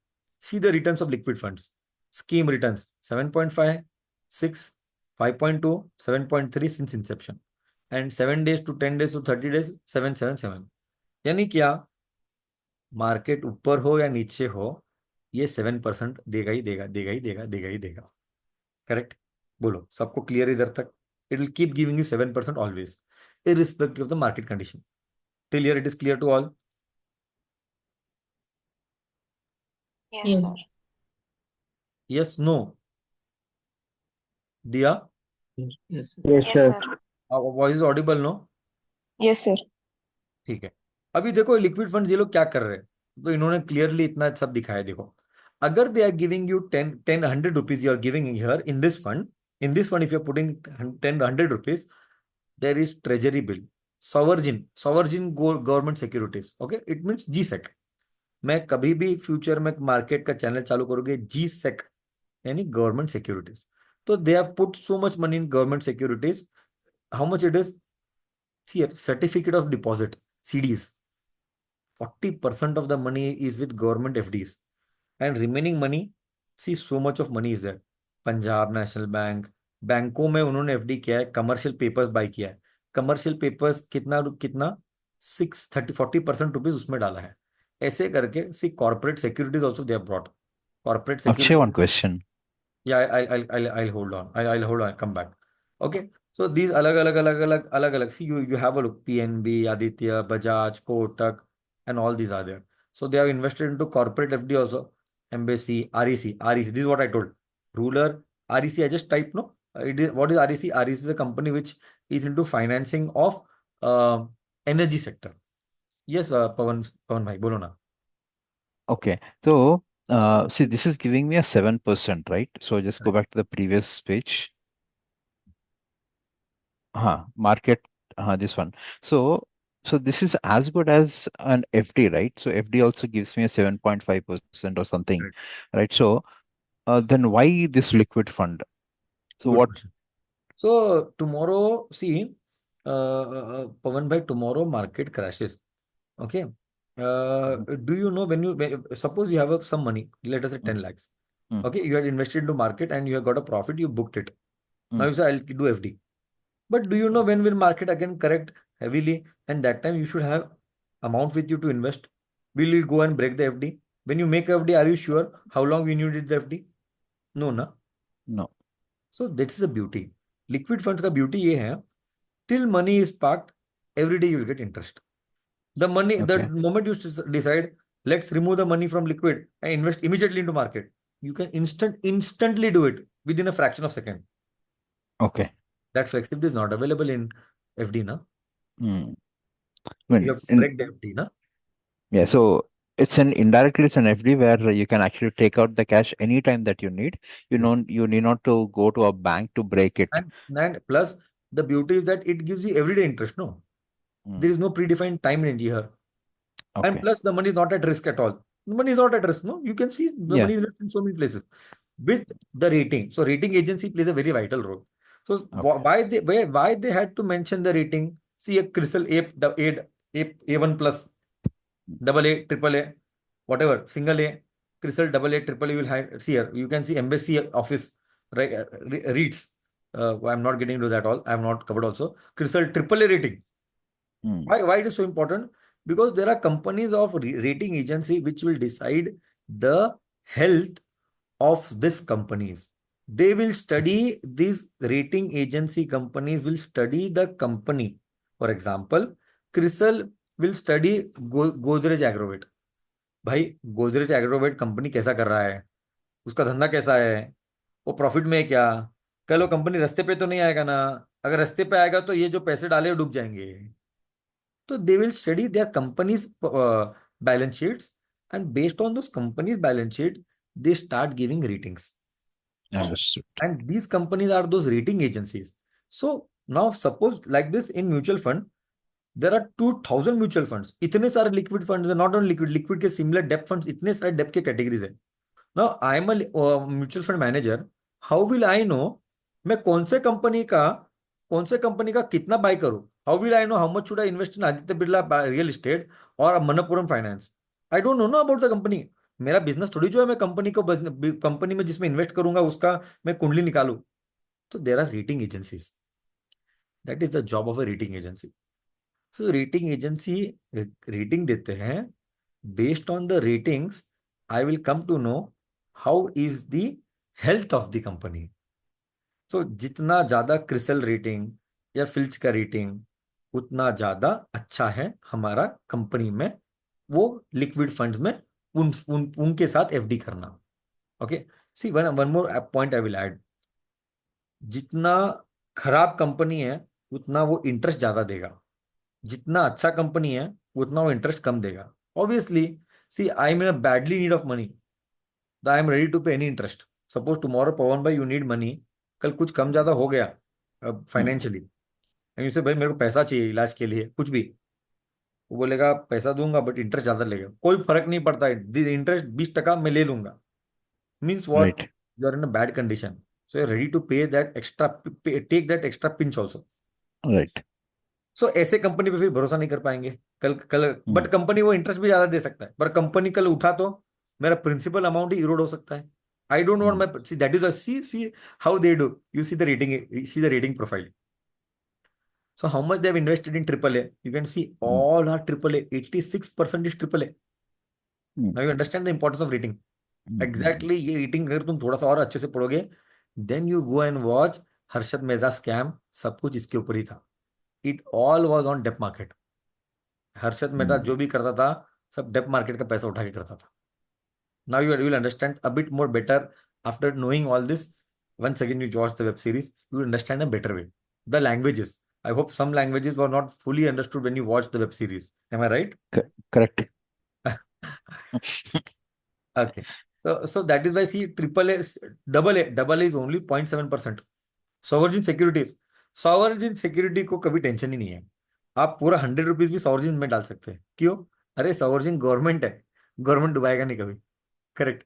See the returns of liquid funds, scheme returns 7.5, 6, 5.2, 7.3 since Inception, and 7 days to 10 days to 30 days 777। यानी क्या, मार्केट ऊपर हो या नीचे हो, ये 7% देगा ही देगा, देगा ही देगा, देगा ही देगा। करेक्ट? बोलो, सबको क्लियर इधर तक? It will keep giving you 7% always, irrespective of the market condition. Till here it is clear to all? Yes, Yes. sir. Yes, no? Diya? Yes, yes, sir. Yes, sir. Voice is audible, no? Yes, sir. ठीक है। अभी देखो liquid fund ये लोग क्या कर रहे हैं, तो इन्होंने क्लियरली इतना सब दिखाया। देखो, अगर they are giving you 100 rupees you are giving here in this fund, if you are putting 100 rupees, there is treasury bill, sovereign government securities, okay, it means GSEC। मैं कभी भी फ्यूचर में मार्केट का चैनल चालू करोगे GSEC यानी government securities, तो they have put so much money in government securities. How much it is? See, certificate of deposit, CDs, 40% of the money is with government FDs, and remaining money, see, so much of money is there। Punjab national bank, बैंकों में उन्होंने FD किया है, commercial papers bye किया है। Commercial papers कितना कितना 40% rupees उसमें डाला है। ऐसे करके see corporate securities also they have brought corporate Akshay, one security. question. Yeah, I'll hold on. I'll hold on. Come back. Okay. So these alag. See, you have a look. PNB, Aditya, Bajaj, Kotak, and all these are there. So they have invested into corporate FD also. Embassy, REC. This is what I told. Ruler, REC. I just type no. It is what is REC? REC is a company which is into financing of uh, energy sector. Yes, Pawan bhai, bolo na. Okay, so see, this is giving me a 7%, right? So just go back to the previous page. Market, this one. So this is as good as an FD, right? So FD also gives me a 7.5% or something, Right. right? So then why this liquid fund? So Good what? question. So tomorrow, see, Pawan bhai, tomorrow market crashes. Okay. Do you know suppose you have some money, let us say 10 lakhs. Mm. Okay, you had invested into market and you have got a profit, you booked it. Now Mm. you say I'll do FD. But do you know when will market again correct heavily? And that time you should have amount with you to invest. Will you go and break the FD? When you make FD, are you sure how long you needed the FD? No, na. No. So that is the beauty. Liquid funds का beauty ये है, till money is parked, every day you will get interest. The Okay. moment you decide, let's remove the money from liquid and invest immediately into market, you can instantly do it within a fraction of second. Okay. That flexibility is not available in FD, na? Mm. You have to break the FD, na? Yeah, so indirectly it's an FD where you can actually take out the cash anytime that you need. Yes. You need not to go to a bank to break it. And plus the beauty is that it gives you everyday interest, no? Mm. There is no predefined time range here. And Okay. plus the money is not at risk at all. The money is not at risk, no? You can see the Yeah. money is invested in so many places. With the rating, so rating agency plays a very vital role. So Okay. why they had to mention the rating? See a CRISIL A1 plus, AA, AAA, whatever, single A, CRISIL AA, AAA. You will have, see here. You can see embassy office, right? REITs. I'm not getting into that all. I have not covered also. CRISIL AAA rating. Mm. Why it is so important? Because there are companies of rating agency which will decide the health of this companies. They will study, these rating agency companies will study the company. For example, CRISIL will study Godrej Agrovet. भाई Godrej Agrovet company कैसा कर रहा है, उसका धंधा कैसा है, वो प्रॉफिट में है क्या, कल वो कंपनी रास्ते पे तो नहीं आएगा ना, अगर रास्ते पे आएगा तो ये जो पैसे डाले वो डूब जाएंगे। So they will study their company's balance sheets, and based on those companies' balance sheet, they start giving ratings. Understood. And these companies are those rating agencies. So now suppose like this in mutual fund, there are 2000 mutual funds. इतने सारे liquid funds, not only liquid के similar debt funds, इतने सारे debt के categories है. Now I am a mutual fund manager. How will I know मैं कौन से कंपनी का कितना बाय करूं? How will I know how much should I invest in Aditya Birla real estate or Manappuram Finance? I don't know ना about the company. मेरा business थोड़ी जो है मैं कंपनी को कंपनी में जिसमें इन्वेस्ट करूंगा उसका मैं कुंडली निकालू. तो there are rating agencies. That is the job of a rating agency. So rating agency rating देते हैं. Based on the ratings I will come to know how is the health of the company. So जितना ज्यादा CRISIL rating या Fitch का rating उतना ज्यादा अच्छा है हमारा कंपनी में वो लिक्विड फंड्स में उनके साथ एफडी करना. Okay. See one one more point I will add. जितना खराब कंपनी है उतना वो इंटरेस्ट ज्यादा देगा. जितना अच्छा कंपनी है उतना वो इंटरेस्ट कम देगा. Obviously. See I am in a badly need of money. I am ready to pay any interest. Suppose tomorrow Pavan भाई यू नीड मनी. कल कुछ कम ज्यादा हो गया फाइनेंशियली एंड यू से भाई मेरे को पैसा चाहिए इलाज के लिए कुछ भी. वो बोलेगा पैसा दूंगा बट इंटरेस्ट ज्यादा लेगा. कोई फर्क नहीं पड़ता है. इंटरेस्ट 20% मैं ले लूंगा. Means what? Right. You are in a bad condition. So you are ready to pay that extra. Take that extra pinch also. Right. So ऐसे कंपनी पे फिर भरोसा नहीं कर पाएंगे कल कल. But Hmm. कंपनी वो इंटरेस्ट भी ज्यादा दे सकता है पर कंपनी कल उठा तो मेरा प्रिंसिपल अमाउंट ही इरोड हो सकता है. आई don't want my see that is see how they do. You see the rating. See the rating profile. So how much they have invested in AAA? You can see all are AAA. 86% is AAA. Hmm. Now you understand the importance of rating. Hmm. Exactly. ये rating अगर तुम थोड़ा सा और अच्छे से पढ़ोगे then you go and watch Harshad Mehta scam. सब कुछ इसके ऊपर ही था. It all was on debt market. Harshad Mehta जो भी करता था सब डेप मार्केट का पैसा उठा के करता था. Now you will understand a bit more better after knowing all this. Once again you watch the web series, you will understand a better way. The languages. I hope some languages were not fully understood when you watched the web series. Am I right? Correct. Okay. So that is why see triple A, double A is only 0.7%. Sovereign securities. Sovereign security को कभी tension ही नहीं है. आप पूरा 100 rupees भी sovereign में डाल सकते हैं. क्यों? अरे sovereign गवर्नमेंट है. गवर्नमेंट डुबाएगा नहीं कभी. करेक्ट.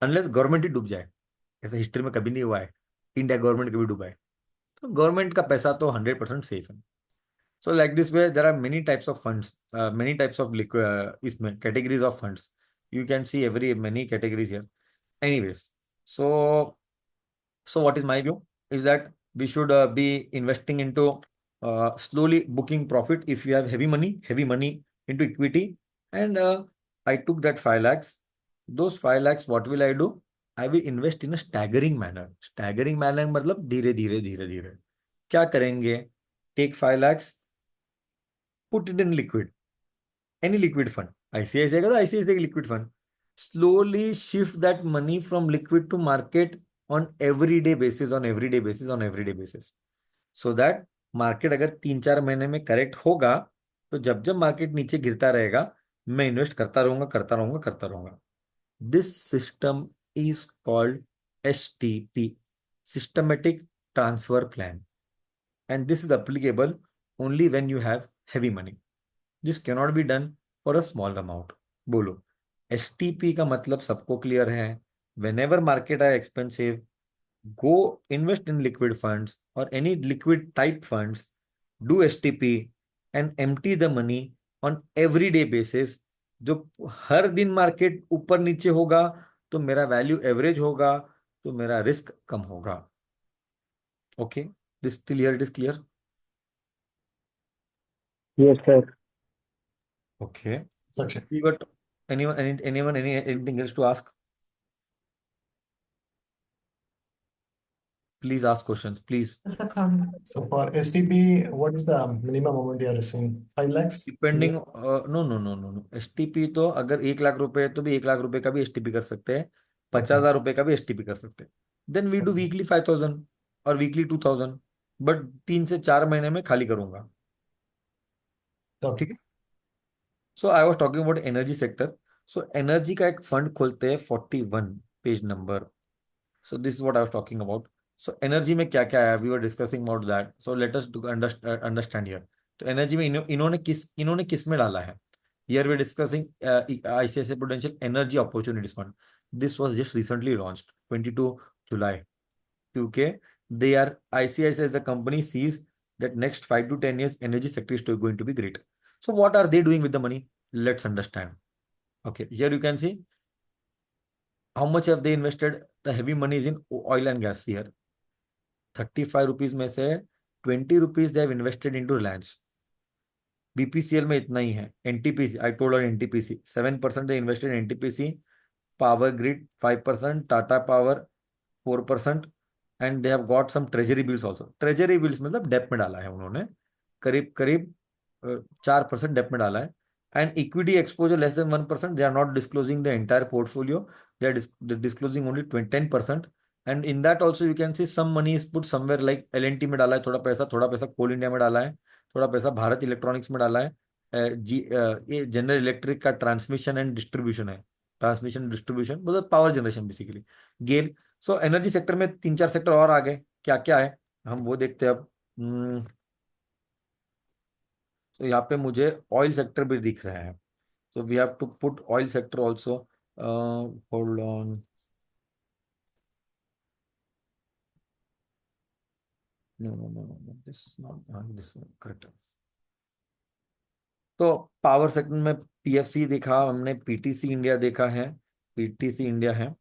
अनलेस गवर्नमेंट ही डूब जाए. ऐसा हिस्ट्री में कभी नहीं हुआ है इंडिया गवर्नमेंट कभी डूबा है. तो गवर्नमेंट का पैसा तो 100% सेफ है. So like this way there are many types of funds. Many types of इसमें categories of funds. You can see every many categories here. Anyways. So what is my view is that we should be investing into slowly booking profit if you have heavy money into equity. And I took that 5 lakhs. Those 5 lakhs, what will I do? I will invest in a staggering manner. Staggering manner मतलब धीरे धीरे धीरे धीरे. क्या करेंगे? Take 5 lakhs, put it in liquid. Any liquid fund. ICICI का तो ICICI liquid fund. Slowly shift that money from liquid to market on everyday basis, on everyday basis, on everyday basis. So that market अगर 3-4 महीने में correct होगा तो जब जब market नीचे गिरता रहेगा मैं इन्वेस्ट करता रहूंगा करता रहूंगा करता रहूंगा. This system is called STP, systematic transfer plan. And this is applicable only when you have heavy money. This cannot be done for a small amount. बोलो. STP का मतलब सबको क्लियर है. Whenever market are expensive, go invest in liquid funds or any liquid type funds. Do STP and empty the money on everyday basis. जो हर दिन market ऊपर नीचे होगा तो मेरा वैल्यू एवरेज होगा तो मेरा रिस्क कम होगा. Okay. This clear? It is clear? Yes, sir. Okay. Okay. But anything else to ask? Please ask questions, please. So for STP, what is the minimum amount you are receiving? 5 lakhs? Depending. No. STP तो अगर 1 लाख रुपए है तो भी 1 लाख रुपए का भी STP कर सकते हैं. 50,000 रुपए का भी STP कर सकते हैं. देन वी डू वीकली 5,000 और वीकली 2,000. बट 3 से 4 महीने में खाली करूंगा. Okay. ठीक है. So I was talking about energy sector. So energy का एक फंड खोलते हैं 41 page number. So this is what I was talking about. So energy में क्या क्या है we were discussing about that. So let us understand here. तो energy में इन्होंने किस में डाला है. Here we discussing ICICI Prudential energy opportunities fund. This was just recently launched 22 जुलाई. क्योंकि they are ICICI as a company sees that next 5 to 10 years energy sector is going to be great. So what are they doing with the money? Let's understand. Okay, here you can see how much have they invested. The heavy money is in oil and gas here. 35 rupees में से 20 rupees they have invested into Reliance. BPCL में इतना ही है. NTPC, I told her NTPC, 7% they invested in NTPC, Power Grid 5%, Tata Power 4%, and they have got some treasury bills also. Treasury bills मतलब Depp में डाला है उन्होंने, करीब करीब 4% डेप में डाला है. And equity exposure less than 1%. They are not disclosing the entire portfolio. They are disclosing only 10%. And in that also you can see some money is put somewhere like L&T में डाला है थोड़ा पैसा कोल India में डाला है, थोड़ा पैसा भारत इलेक्ट्रॉनिक्स में डाला है. ये जनरल इलेक्ट्रिक का ट्रांसमिशन एंड डिस्ट्रीब्यूशन है, ट्रांसमिशन डिस्ट्रीब्यूशन मतलब पावर जनरेशन बेसिकली. गेल. सो एनर्जी सेक्टर में 3-4 सेक्टर और आ गए. क्या क्या है हम वो देखते हैं अब. तो यहाँ पे मुझे ऑयल सेक्टर भी दिख रहे हैं. So we have to put oil sector also. Hold on. No, this not this one, correct. तो पावर सेक्टर में PFC देखा हमने, PTC इंडिया देखा है, PTC इंडिया है.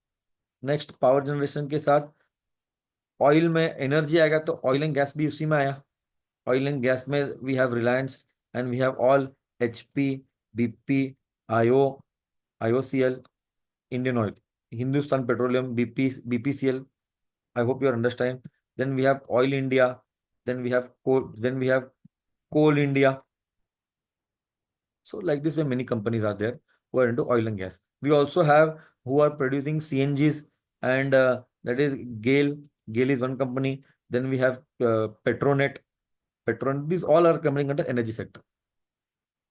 नेक्स्ट पावर जनरेशन के साथ ऑयल में एनर्जी आएगा तो ऑयल एंड गैस भी उसी में आया. ऑयल एंड गैस में we have Reliance and we have all HP, BP, IOCL, Indian Oil, Hindustan Petroleum, BPCL. I hope you understand. Then we have Oil India. Then we have Coal India. So like this way, many companies are there who are into oil and gas. We also have who are producing CNGs, and that is GAIL. GAIL is one company. Then we have Petronet. These all are coming under energy sector.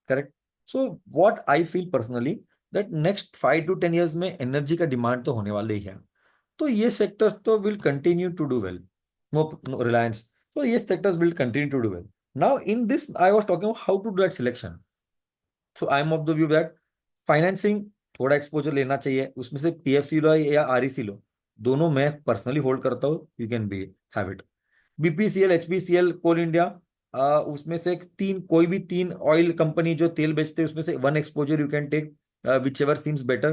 Correct. So what I feel personally that next 5 to 10 years में energy का demand तो होने वाले ही है. तो ये sectors तो will continue to do well. No Reliance. So yes, sectors will continue to do well. Now in this I was talking about how to do that selection. So I am of the view that financing थोड़ा exposure लेना चाहिए, उसमें से PFC लो या REC लो, दोनों मैं personally hold करता हूँ. You can be have it. BPCL, HPCL, Coal India, उसमें से कोई भी 3 ऑयल कंपनी जो तेल बेचते हैं उसमें से 1 exposure you can take, which ever seems better,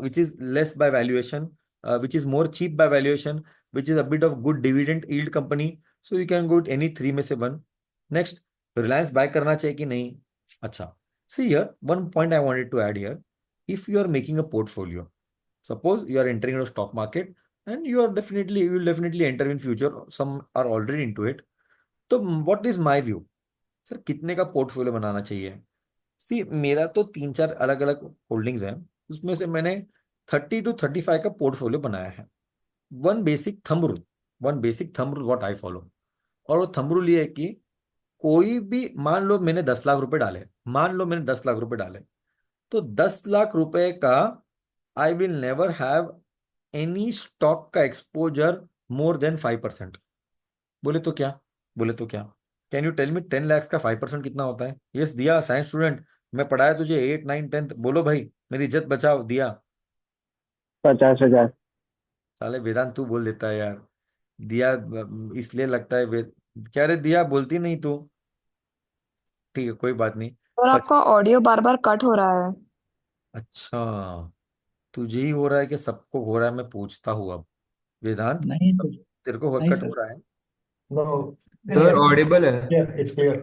which is less by valuation, which is more cheap by valuation, which is a bit of good dividend yield company. So you can go any 3 में से 1. Next, Reliance bye करना चाहिए कि नहीं. अच्छा, see here one point I wanted to add here. If you are making a portfolio, suppose you are entering into stock market and you will definitely enter in future, some are already into it. तो what is my view? Sir कितने का portfolio बनाना चाहिए? सी मेरा तो 3-4 अलग अलग holdings हैं, उसमें से मैंने 30 to 35 का पोर्टफोलियो बनाया है. One basic thumb rule what I follow. और वो थंब रूल ये है कि कोई भी मान लो मैंने 10 लाख रुपए डाले, तो 10 लाख रुपए का I will never have any stock का एक्सपोजर मोर देन 5%. बोले तो क्या can you tell me 10 lakh का 5% कितना होता है? यस दिया, साइंस स्टूडेंट, मैं पढ़ाया तुझे 8, 9, 10th. बोलो भाई, मेरी इज्जत बचाओ. दिया 50,000। साले वेदांत तू बोल देता है यार. दिया इसलिए लगता है क्या रे दिया, बोलती नहीं तू. ठीक है कोई बात नहीं. और आपका ऑडियो बार बार कट हो रहा है. अच्छा, तुझे ही हो रहा है कि सबको हो रहा है? मैं पूछता हूँ अब, वेदांत नहीं सब सर, तेरे को नहीं कट सर। हो रहा है? No, सर ऑडिबल है. yeah, it's clear.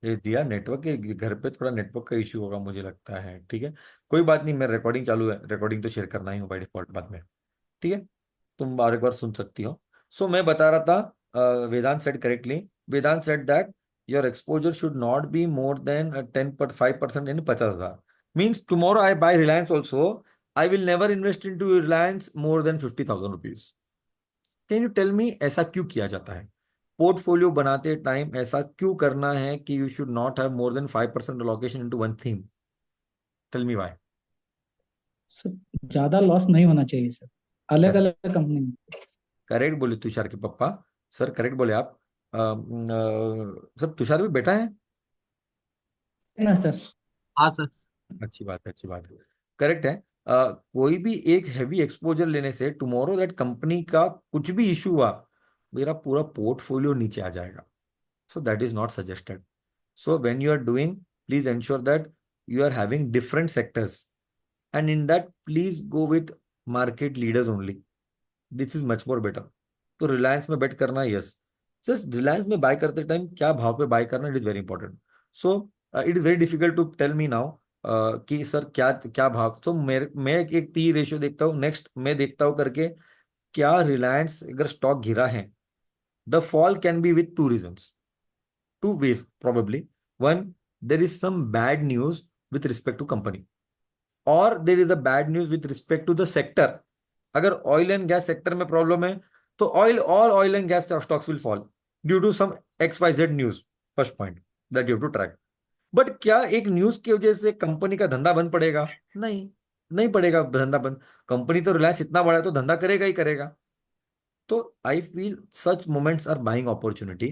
ये दिया नेटवर्क के घर पे थोड़ा नेटवर्क का इश्यू होगा मुझे लगता है. ठीक है कोई बात नहीं, मैं रिकॉर्डिंग चालू है, रिकॉर्डिंग तो शेयर करना ही हो बाय डिफॉल्ट बाद में. ठीक है, तुम बार एक बार सुन सकती हो. सो मैं बता रहा था, Vedant said correctly, Vedant said that your exposure should not be more than 10.5% यानी 50,000. Means tomorrow I buy Reliance also, I will never invest in to Reliance more than 50,000 rupees. Can you tell me ऐसा क्यों किया जाता है? पोर्टफोलियो बनाते टाइम ऐसा क्यों करना है कि you should not have more than 5% allocation into one theme? Tell me why. Sir ज्यादा लॉस नहीं होना चाहिए सर, अलग अलग कंपनी में। करेक्ट बोले तुषार के पापा. सर करेक्ट बोले आप. सर तुषार भी बेटा है. ना सर। हाँ सर. अच्छी बात है. करेक्ट है. कोई भी एक हैवी एक्सपोजर लेने से टुमारो दैट कंपनी का कुछ भी इशू हुआ, मेरा पूरा पोर्टफोलियो नीचे आ जाएगा. So that is not suggested. So when you are doing, please ensure that you are having different sectors. And in that, please go with market leaders only. This is much more better. तो रिलायंस में बेट करना, yes sir, Reliance में bye करते time क्या भाव पे buy करना, it is very important. So it is very difficult to tell me now कि सर क्या क्या भाव. तो मैं एक पी रेशियो देखता हूँ. नेक्स्ट मैं देखता हूँ करके क्या रिलायंस अगर स्टॉक गिरा है, the fall can be with two reasons, two ways probably. One, there is some bad news with respect to company, or there is a bad news with respect to the sector. अगर oil and gas sector में problem है तो oil and gas stocks will fall due to some XYZ news. First point that you have to track. But क्या एक news की वजह से company का धंधा बंद पड़ेगा? नहीं, नहीं पड़ेगा धंधा बंद. कंपनी तो रिलायंस इतना बड़ा है तो धंधा करेगा ही करेगा. तो I feel such moments are buying opportunity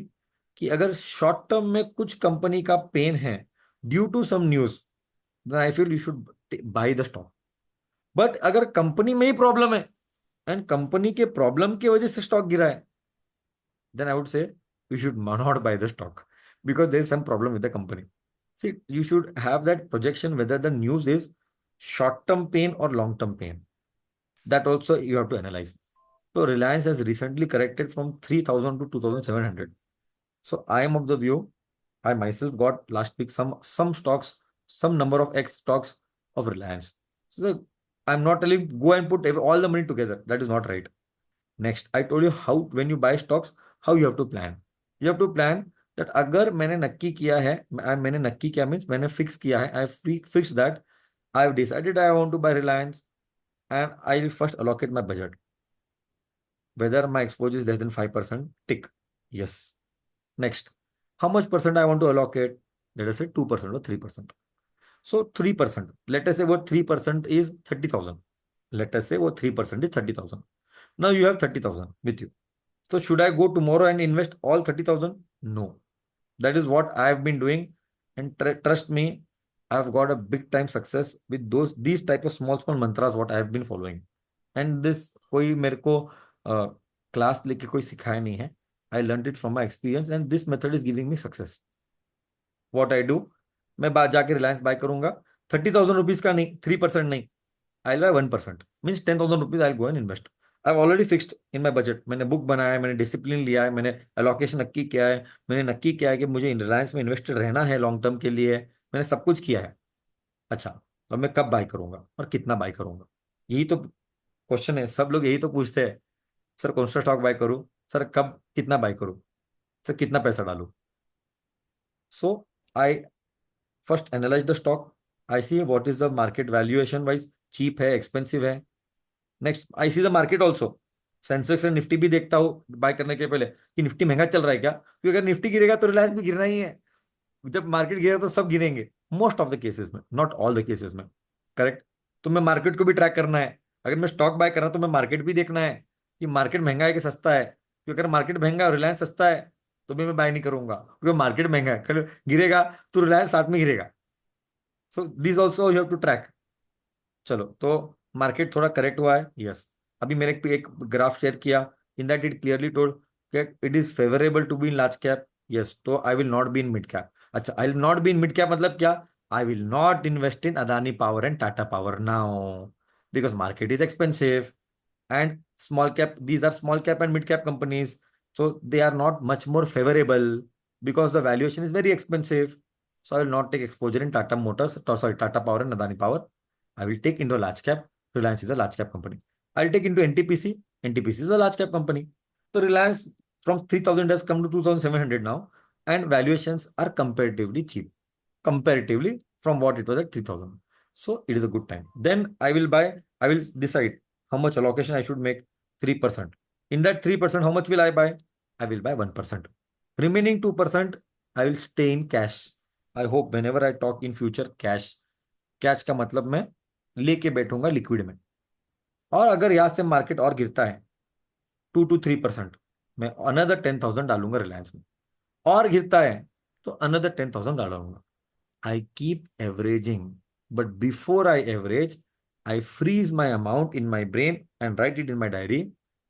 कि अगर शॉर्ट टर्म में कुछ कंपनी का पेन है due to some news, then I feel you should buy the stock. But अगर कंपनी में ही प्रॉब्लम है एंड कंपनी के प्रॉब्लम की वजह से स्टॉक गिरा है, then I would say you should not buy the stock because there is some problem with the company. See, you should have that projection whether the news is short-term pain or long-term pain. That also you have to analyze. So Reliance has recently corrected from 3,000 to 2,700. So I am of the view, I myself got last week some stocks, some number of X stocks of Reliance. So I'm not telling go and put all the money together. That is not right. Next, I told you how when you buy stocks, how you have to plan. You have to plan that अगर मैंने नक्की किया है, मैंने नक्की किया means मैंने fix किया है, I fixed that I have decided I want to buy Reliance and I will first allocate my budget. Whether my exposure is less than 5%, tick. Yes. Next, how much percent I want to allocate? Let us say 2% or 3%. So 3%. Let us say what 3% is 30,000. Let us say what 3% is 30,000. Now you have 30,000 with you. So should I go tomorrow and invest all 30,000? No. That is what I have been doing. And trust me, I've got a big time success with these type of small mantras what I have been following. And this कोई मेरे को class लेके कोई सिखाया नहीं है. I learned it from my experience and this method is giving me success. What I do, मैं जाके रिलायंस बाय करूंगा. 30,000 रुपीज का नहीं, 3% नहीं, I'll buy 1%. Means 10,000 rupees I'll go and invest. I've already fixed in my budget. मैंने book बनाया है, मैंने डिसिप्लिन लिया है, मैंने एलोकेशन नक्की किया है, मैंने नक्की किया है कि मुझे रिलायंस में इन्वेस्टेड रहना है लॉन्ग टर्म के लिए. मैंने सब कुछ किया है. अच्छा, अब मैं कब बाय करूंगा और कितना बाय करूंगा? यही तो क्वेश्चन है. सब लोग यही तो पूछते हैं, सर कौन सा स्टॉक बाय करूं, सर कब कितना बाय करूं, सर कितना पैसा डालूं. So I first analyse the stock. I see what is the market valuation wise, cheap है, एक्सपेंसिव है. Next, I see the market also. Sensex और निफ्टी भी देखता हूँ बाय करने के पहले कि निफ्टी महंगा चल रहा है क्या, क्योंकि अगर निफ्टी गिरेगा तो रिलायंस भी गिरना ही है. जब मार्केट गिरेगा तो सब गिरेंगे, मोस्ट ऑफ द केसेस में, नॉट ऑल द केसेस में. करेक्ट. तो मैं मार्केट को भी ट्रैक करना है. अगर मैं स्टॉक बाय कर रहा हूं तो मैं मार्केट भी देखना है कि मार्केट महंगा है कि सस्ता है. क्योंकि अगर मार्केट महंगा है और रिलायंस सस्ता है तो भी मैं बाय नहीं करूंगा, क्योंकि मार्केट महंगा है, कल गिरेगा तो रिलायंस साथ में गिरेगा. So this also you have to track. चलो, तो मार्केट थोड़ा करेक्ट हुआ है. यस. अभी मैंने एक ग्राफ शेयर किया, in that it clearly told that it is favourable to be in large cap. Yes. तो I will not be in mid cap. अच्छा, I will not be in mid cap मतलब क्या? I will not invest in Adani power and Tata power now because market is expensive. And small cap, these are small cap and mid cap companies, so they are not much more favorable because the valuation is very expensive. So I will not take exposure in Tata Motors, Tata Power and Adani Power. I will take into large cap. Reliance is a large cap company. I'll take into NTPC. NTPC is a large cap company. So Reliance from 3,000 has come to 2,700 now, and valuations are comparatively cheap, comparatively from what it was at 3,000. So it is a good time. Then I will decide how much allocation I should make. 3%. In that 3%, how much will I buy? I will buy 1%. Remaining 2%, I will stay in cash. I hope whenever I talk in future, cash का मतलब मैं लेके बैठूंगा liquid में. और अगर यहाँ से मार्केट और गिरता है 2 to 3%, मैं अनदर 10,000 डालूंगा रिलायंस में. और गिरता है तो अनदर 10,000 डालूंगा. I keep averaging, but before I average, I freeze my amount in my brain and write it in my diary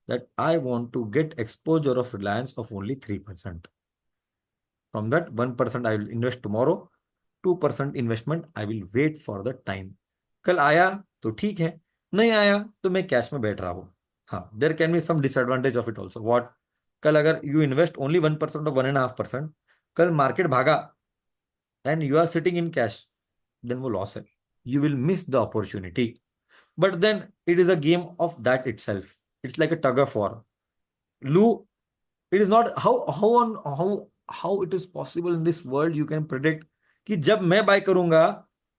that I want to get exposure of Reliance of only 3%. From that 1% I will invest tomorrow, 2% investment I will wait for the time. कल आया तो ठीक है, नहीं आया तो मैं cash में बैठ रहा हूँ. हाँ, there can be some disadvantage of it also. What? कल अगर यू इन्वेस्ट ओनली 1% और 1.5%, कल मार्केट भागा and you are sitting in cash, then वो लॉस है. You will miss the opportunity. But then it is a game of that itself. It's like a tug of war. लू, it is not how it is possible in this world you can predict कि जब मैं bye करूंगा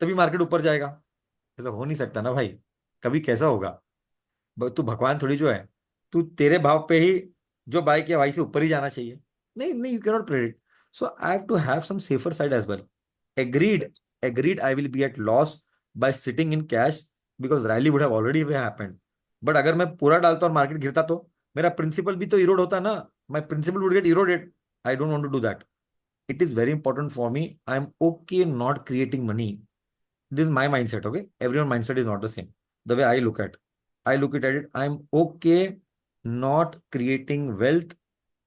तभी market ऊपर जाएगा. ऐसा हो नहीं सकता ना भाई. कभी कैसा होगा? तू भगवान थोड़ी जो है. तू तेरे भाव पे ही जो बाय किया भाई से ऊपर ही जाना चाहिए. नहीं नहीं, you cannot predict. So I have to have some safer side as well. Agreed I will be at loss by sitting in cash because rally would have already happened. But अगर मैं पूरा डालता और मार्केट गिरता तो मेरा principal भी तो इरोड होता ना. My principal would get eroded. I don't want to do that. It is very important for me. I'm okay not creating money. This is my mindset, okay? Everyone's mindset is not the same. The way I look at it, I'm okay not creating wealth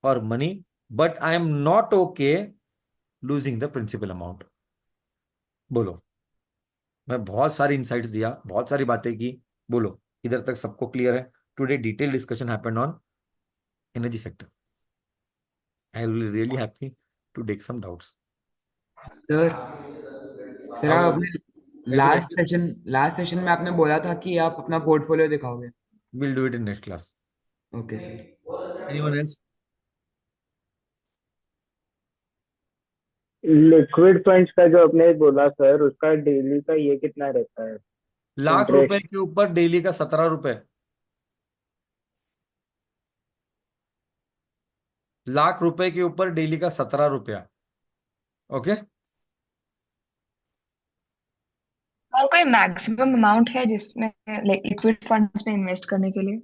or money, but I am not okay losing the principal amount. बोलो. मैं बहुत सारी insights दिया, बहुत सारी बातें की. बोलो, इधर तक सबको क्लियर है? Today detail discussion happened on energy sector. I will be really happy to take some doubts. Sir sir How आप was it? अपने Did you like it? Last session में आपने बोला था कि आप अपना पोर्टफोलियो दिखाओगे. We'll do it in next class. Okay sir. Anyone else? Liquid funds का जो आपने बोला सर, उसका डेली का ये कितना रहता है लाख रुपए इंटरेस्ट? के ऊपर डेली का 17 रुपए. लाख रुपए के ऊपर डेली का 17 रुपया. ओके. और कोई मैक्सिमम अमाउंट है जिसमें लाइक लिक्विड फंड्स में इन्वेस्ट करने के लिए?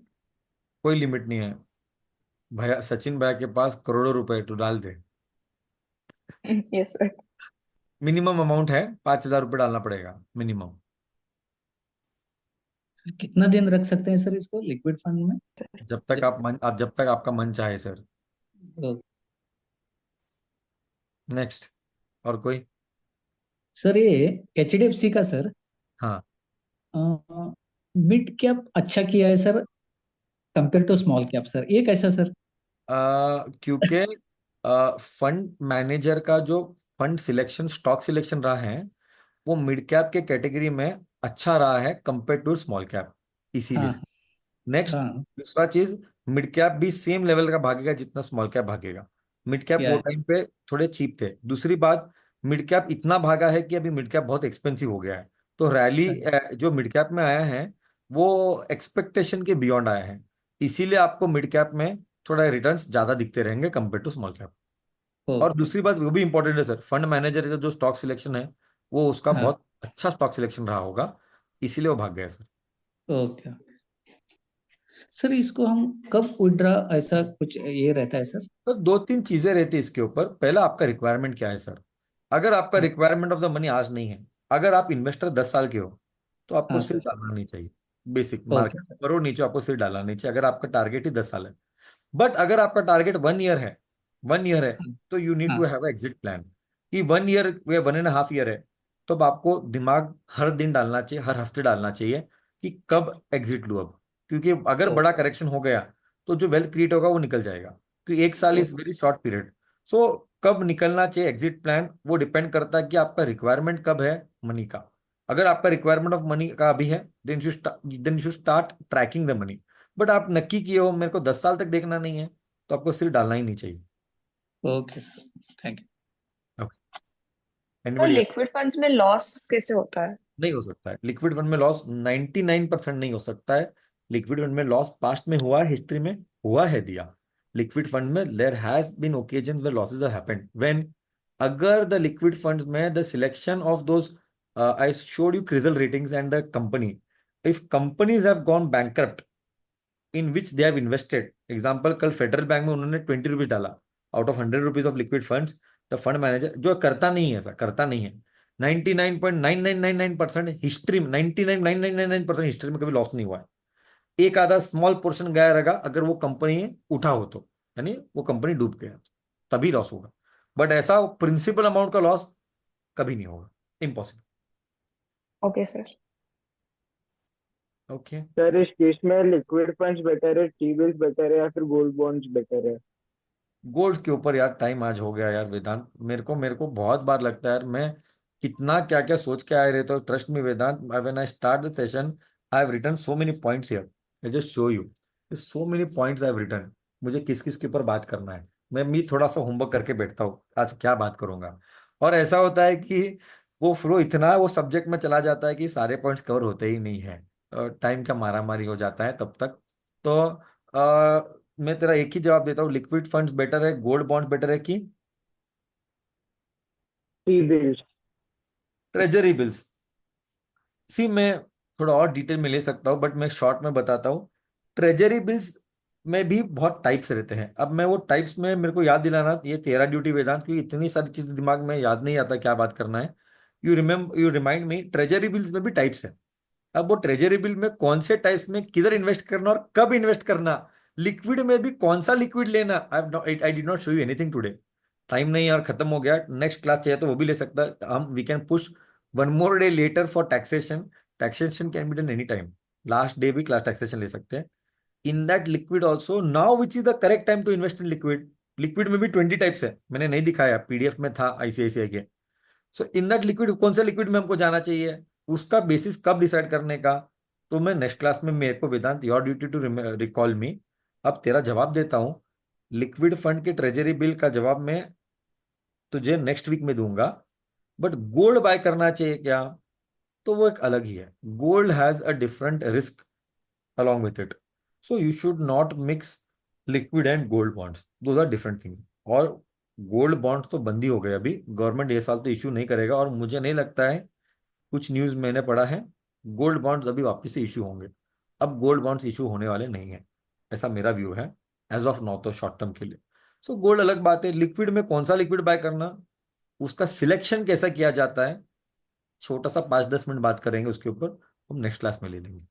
कोई लिमिट नहीं है भैया. सचिन भाई के पास करोड़ों रुपए, तो डाल दे. Yes sir. मिनिमम अमाउंट है 5,000 रुपये डालना पड़ेगा मिनिमम. सर कितना दिन रख सकते हैं सर इसको लिक्विड फंड में? जब तक आपका मन चाहे सर. तो नेक्स्ट. और कोई? सर ये HDFC का सर हाँ. मिड कैप अच्छा किया है sir compare to small cap sir, ये कैसा सर? क्योंकि फंड मैनेजर का जो फंड सिलेक्शन, स्टॉक सिलेक्शन रहा है, वो मिड कैप के कैटेगरी में अच्छा रहा है कंपेयर टू स्मॉल कैप, इसीलिए. हाँ नेक्स्ट. हाँ. दूसरा चीज, मिड कैप भी सेम लेवल का भागेगा जितना स्मॉल कैप भागेगा. मिड कैप या वो टाइम पे थोड़े चीप थे. दूसरी बात, मिड कैप इतना भागा है कि अभी मिड कैप बहुत एक्सपेंसिव हो गया है. तो रैली जो मिड कैप में आया है वो एक्सपेक्टेशन के बियॉन्ड आया है. इसीलिए आपको मिड कैप में थोड़ा रिटर्न्स ज्यादा दिखते रहेंगे कंपेयर टू स्मॉल कैप. और ओके. दूसरी बात वो भी इंपॉर्टेंट है सर, फंड मैनेजर का जो स्टॉक सिलेक्शन है वो उसका हाँ. बहुत अच्छा स्टॉक सिलेक्शन रहा होगा, इसीलिए वो भाग गया सर. ओके सर, इसको हम कब विड्रॉ, ऐसा कुछ ये रहता है सर? तो दो तीन चीजें रहती है इसके ऊपर. पहला, आपका रिक्वायरमेंट क्या है सर. अगर आपका हाँ रिक्वायरमेंट ऑफ द मनी आज नहीं है, अगर आप इन्वेस्टर 10 साल के हो, तो आपको हाँ सिर्फ सर. डालना नहीं चाहिए. Basic okay market sir. Crore नीचे आपको सिर्फ डालना नहीं चाहिए अगर आपका टारगेट ही 10 साल है. बट अगर आपका टारगेट 1 ईयर है, 1 ईयर है, हाँ तो यू नीड टू हाँ. Have exit plan. कि 1 ईयर या 1.5 ईयर है, तो अब आपको दिमाग हर दिन डालना चाहिए, हर हफ्ते डालना चाहिए कि कब एग्जिट लूँ अब. क्योंकि अगर ओ, बड़ा करेक्शन हो गया तो जो वेल्थ क्रिएट होगा वो निकल जाएगा. क्योंकि 1 साल ओ, इज वेरी शॉर्ट पीरियड. सो कब निकलना चाहिए एग्जिट प्लान, वो डिपेंड करता है कि आपका रिक्वायरमेंट कब है मनी का. अगर आपका रिक्वायरमेंट ऑफ मनी का अभी है, then you start tracking the money. But आप नक्की किए हो मेरे को 10 साल तक देखना नहीं है, तो आपको सिर्फ डालना ही नहीं चाहिए. Okay sir, thank you. तो एनीबडी? लिक्विड फंड्स में लॉस कैसे होता है? नहीं हो सकता है लिक्विड फंड में लॉस. 99% नहीं हो सकता है. लिक्विड फंड में लॉस पास्ट में हुआ है, हिस्ट्री में हुआ है दिया. लिक्विड फंड में there has been occasion where losses have happened. When, अगर द लिक्विड फंड्स में the selection of those, I showed you CRISIL ratings and the company, if companies have gone bankrupt in which they have invested. Example, कल फेडरल बैंक में उन्होंने 20 rupees डाला out of 100 rupees of liquid funds. The fund manager जो करता नहीं है, ऐसा करता नहीं है. 99.9999% हिस्ट्री में, 99.9999% हिस्ट्री में कभी लॉस नहीं हुआ है. एक आधा स्मॉल पोर्शन गया रहेगा अगर वो कंपनी उठा हो तो, यानी वो कंपनी डूब गया तो तभी लॉस होगा. बट ऐसा प्रिंसिपल अमाउंट का लॉस कभी नहीं होगा, impossible. Okay sir. Okay. Sir इस केस में लिक्विड फंड्स बेटर है, टी बिल्स बेटर है, या फिर गोल्ड बॉन्ड्स बेटर है? गोल्ड के ऊपर यार टाइम आज हो गया यार वेदांत, मेरे को बहुत बार लगता है यार, मैं कितना क्या क्या सोच के आए रहता हूँ। Trust me Vedant, when I start the session I have written so many points here, I just show you so many points I have written. मुझे किस किस के ऊपर बात करना है, मैं थोड़ा सा होमवर्क करके बैठता हूँ आज क्या बात करूंगा। और ऐसा होता है कि वो फ्लो इतना वो सब्जेक्ट में चला जाता है कि सारे पॉइंट्स कवर होते ही नहीं है, टाइम का मारा मारी हो जाता है तब तक। तो मैं तेरा एक ही जवाब देता हूँ, लिक्विड फंड्स बेटर है, गोल्ड बॉन्ड बेटर है कि T bills. Treasury bills? See मैं थोड़ा और डिटेल में ले सकता हूँ, बट मैं शॉर्ट में बताता हूँ। ट्रेजरी बिल्स में भी बहुत टाइप्स रहते हैं। अब मैं वो टाइप्स में मेरे को याद दिलाना, ये तेरा ड्यूटी वेदांत, क्योंकि इतनी सारी चीजें दिमाग में याद नहीं आता क्या बात करना है। You remind me, treasury bills में भी टाइप्स है। अब वो ट्रेजरी बिल में कौन से टाइप्स में किधर इन्वेस्ट करना और कब इन्वेस्ट करना, लिक्विड में भी कौन सा लिक्विड लेना, I did not show you anything today. Time नहीं है और खत्म हो गया। नेक्स्ट क्लास चाहिए तो वो भी ले सकता है हम, we can push one more day later for taxation. Taxation can be done any time, last day भी क्लास टैक्सेशन ले सकते हैं। In that liquid also now which is the correct time to invest in liquid. Liquid में भी 20 types है, मैंने नहीं दिखाया, पीडीएफ में था आईसीआईसीआई के। सो इन दैट लिक्विड कौन सा लिक्विड में हमको जाना चाहिए, उसका बेसिस कब डिसाइड करने का, तो मैं नेक्स्ट क्लास में, मेरे को Vedant your duty to recall me. अब तेरा जवाब देता हूँ, लिक्विड फंड के ट्रेजरी बिल का जवाब मैं तुझे नेक्स्ट वीक में दूंगा। बट गोल्ड बाय करना चाहिए क्या, तो वो एक अलग ही है। Gold has a different risk along with it. So you should not mix liquid and gold bonds. Those are different things. और गोल्ड बॉन्ड्स तो बंदी हो गए अभी, गवर्नमेंट ये साल तो इशू नहीं करेगा, और मुझे नहीं लगता है, कुछ न्यूज मैंने पढ़ा है गोल्ड बॉन्ड्स अभी वापस से इशू होंगे। अब गोल्ड बॉन्ड्स इशू होने वाले नहीं है, ऐसा मेरा व्यू है एज ऑफ नाउ, तो शॉर्ट टर्म के लिए। सो गोल्ड अलग बात है। लिक्विड में कौन सा लिक्विड बाय करना, उसका सिलेक्शन कैसा किया जाता है, छोटा सा 5-10 मिनट बात करेंगे उसके ऊपर, हम नेक्स्ट क्लास में ले लेंगे।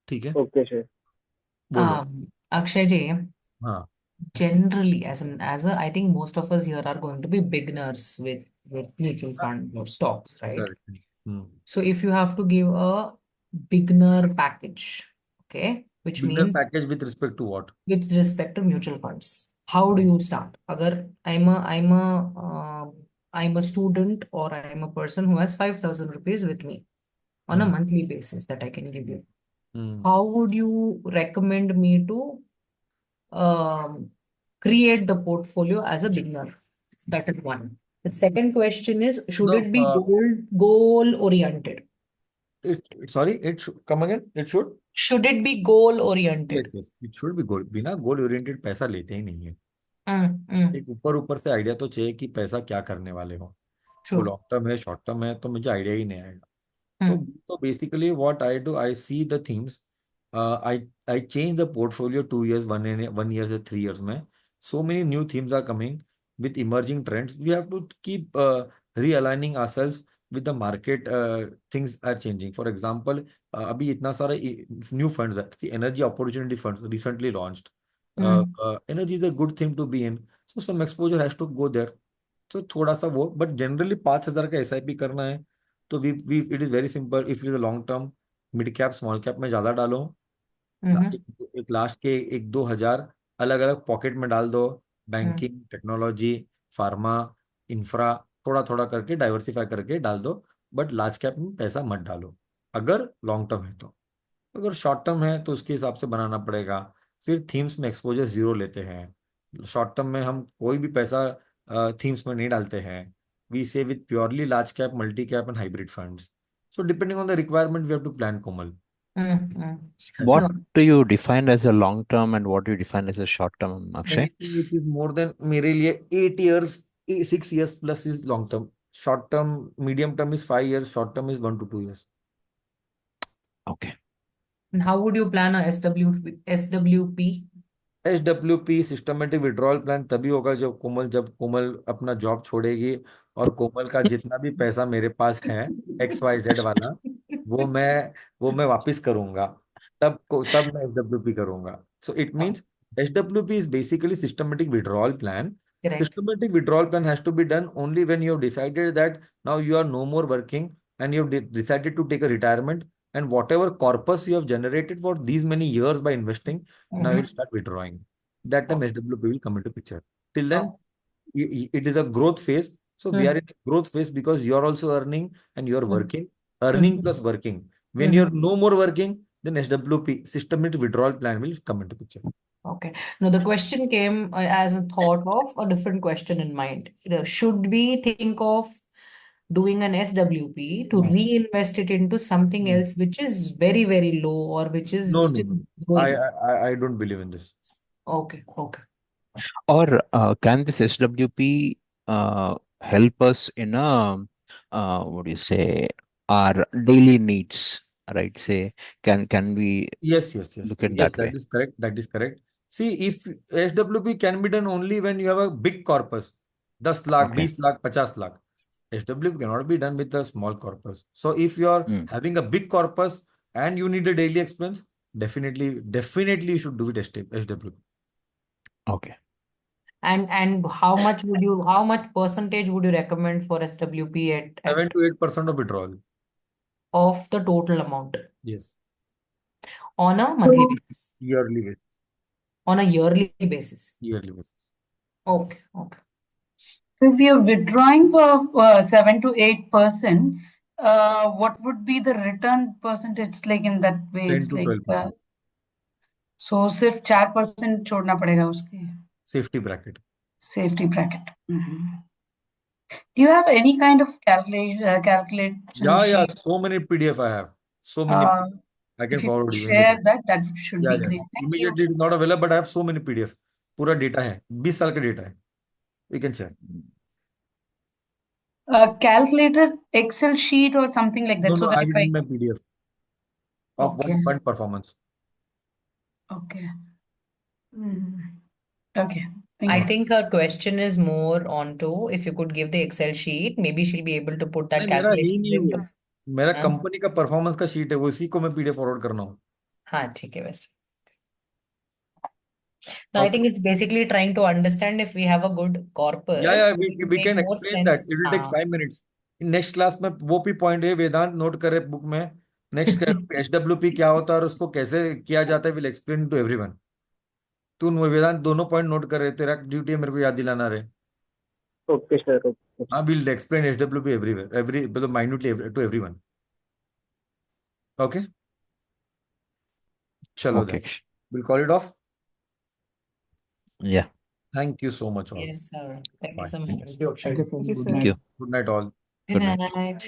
ठीक है, ओके सर। बोलो। Akshay ji, हाँ। generally, I think most of us here are going to be beginners with mutual fund or stocks, right? Correct. Hmm. So if you have to give a beginner package, okay, which Beginner means package with respect to what? with respect to mutual funds, how do you start? Agar I'm a student or I'm a person who has 5,000 rupees with me on a Hmm. monthly basis that I can give you. Hmm. How would you recommend me to create the portfolio as a beginner? That is one. The second question is, should No, it be goal oriented? sorry, it should come again. It should. Should it be goal oriented? Yes, yes. It should be goal. बिना goal oriented पैसा लेते ही नहीं है। Mm, एक ऊपर ऊपर से idea तो चाहिए कि पैसा क्या करने वाले हो। वो true. लॉन्ग टर्म है, शॉर्ट टर्म है, तो मुझे आइडिया ही नहीं आएगा। Mm, तो basically what I do, I see the themes, I I change the portfolio 2 years, 1 year से 3 years में। So many new themes are coming with emerging trends. We have to keep realigning ourselves with the market. Things are changing. For example, अभी इतना सारा new funds है, see energy opportunity funds recently launched. mm, Energy is a good thing to be in, so some exposure has to go there. तो थोड़ा सा वो, but generally 5,000 का SIP करना है तो we it is very simple. If it is long term, mid cap small cap में ज्यादा डालो, mm-hmm, एक लास्ट के 1-2 हजार अलग अलग पॉकेट में डाल दो, mm, banking, technology, pharma, infra, थोड़ा थोड़ा करके डाइवर्सिफाई करके डाल दो। बट लार्ज कैप में पैसा मत डालो अगर लॉन्ग टर्म है तो। अगर शॉर्ट टर्म है तो उसके हिसाब से बनाना पड़ेगा। फिर थीम्स में एक्सपोजर जीरो लेते हैं। शॉर्ट टर्म में हम कोई भी पैसा थीम्स में नहीं डालते हैं। We say with purely large cap, multi cap and hybrid funds. So depending on the requirement we have to plan, Komal. mm. What No, do you define as a long term and what do you define as a short term, Akshay? Anything which is more than, मेरे लिए 8 years, 6 years plus is long term. Short term, medium term is 5 years, short term is 1 to 2 years। Okay. and how would you plan a SWP? SWP systematic withdrawal plan तभी होगा जब कोमल अपना job छोड़ेगी और कोमल का जितना भी पैसा मेरे पास है XYZ वाला, वो मैं वो मैं वापस करूंगा। तब मैं SWP करूंगा। So it means SWP is basically systematic withdrawal plan Correct. Systematic withdrawal plan has to be done only when you have decided that now you are no more working and you have decided to take a retirement, and whatever corpus you have generated for these many years by investing, now Mhm. you'll start withdrawing. That time Okay. SWP will come into picture. Till then, Okay. it is a growth phase. So we are Mhm. in a growth phase because you are also earning and you are Mhm. working, earning Mhm. plus working. When you're Mhm. no more working, then SWP, systematic withdrawal plan, will come into picture. Okay. Now the question came as a thought of a different question in mind. Should we think of doing an SWP to No. reinvest it into something No. else which is very, very low or which is No, still no. growing? I don't believe in this. Okay. Okay. Or can this SWP help us in what do you say, our daily needs, right? Say, can we Yes. look at Yes, that that way? is correct. That is correct. See, if SWP can be done only when you have a big corpus, 10 lakh, Okay. 20 lakh, 50 lakh. SWP cannot be done with a small corpus. So if you are Mm. having a big corpus and you need a daily expense, definitely you should do it SWP. Okay. And how much percentage would you recommend for SWP at 7 to 8% of withdrawal. of the total amount Yes. on a monthly basis, Yearly basis. on a yearly basis? Yearly basis. Okay. Okay. So if you're withdrawing for 7 to 8%, what would be the return percentage like in that way? 10 It's to like 12%. so सिर्फ 4% छोड़ना पड़ेगा उसके Safety bracket. safety bracket. Do you have any kind of calculation Yeah. sheet? So many PDF I have. So many. I can If you could forward you share immediately. that should be great. Thank you. Immediately it is not available, but I have so many PDF. पूरा data है, 20 साल का data है. We can share. Calculator, Excel sheet or something like that, No, so that I if will I need my PDF of okay, one fund performance. okay, okay. Thank I you. think her question is more onto if you could give the Excel sheet, maybe she'll be able to put that नहीं, मेरा है ही calculations नहीं वो. into. मेरा हाँ company का performance का sheet है, वो इसी को मैं PDF फॉरवर्ड करना हूँ. हाँ ठीक है वैसे. Now I Okay. think it's basically trying to understand if we have a good corpus, Yeah, would it we make can more explain that. sense? It will take 5 minutes. In next class में वो भी point है, वेदांत note करे book में. Next SWP क्या होता है और उसको कैसे किया जाता है, विल एक्सप्लेन टू एवरीवन. तू वेदांत दोनों पॉइंट नोट कर रहे, तेरा ड्यूटी है मेरे को याद दिलाना रहे. Okay sir, okay. हाँ, विल एक्सप्लेन SWP एवरीवेयर, मतलब माइन्यूटली टू एवरीवन. ओके, चलो Okay. Then will call it off. Yeah. Thank you so much all. Yes, sir. Thank you Bye. so much. Thank you, Akshay. Thank you, sir. Thank you, Good sir. Thank you. Good night all. Good Good night. night.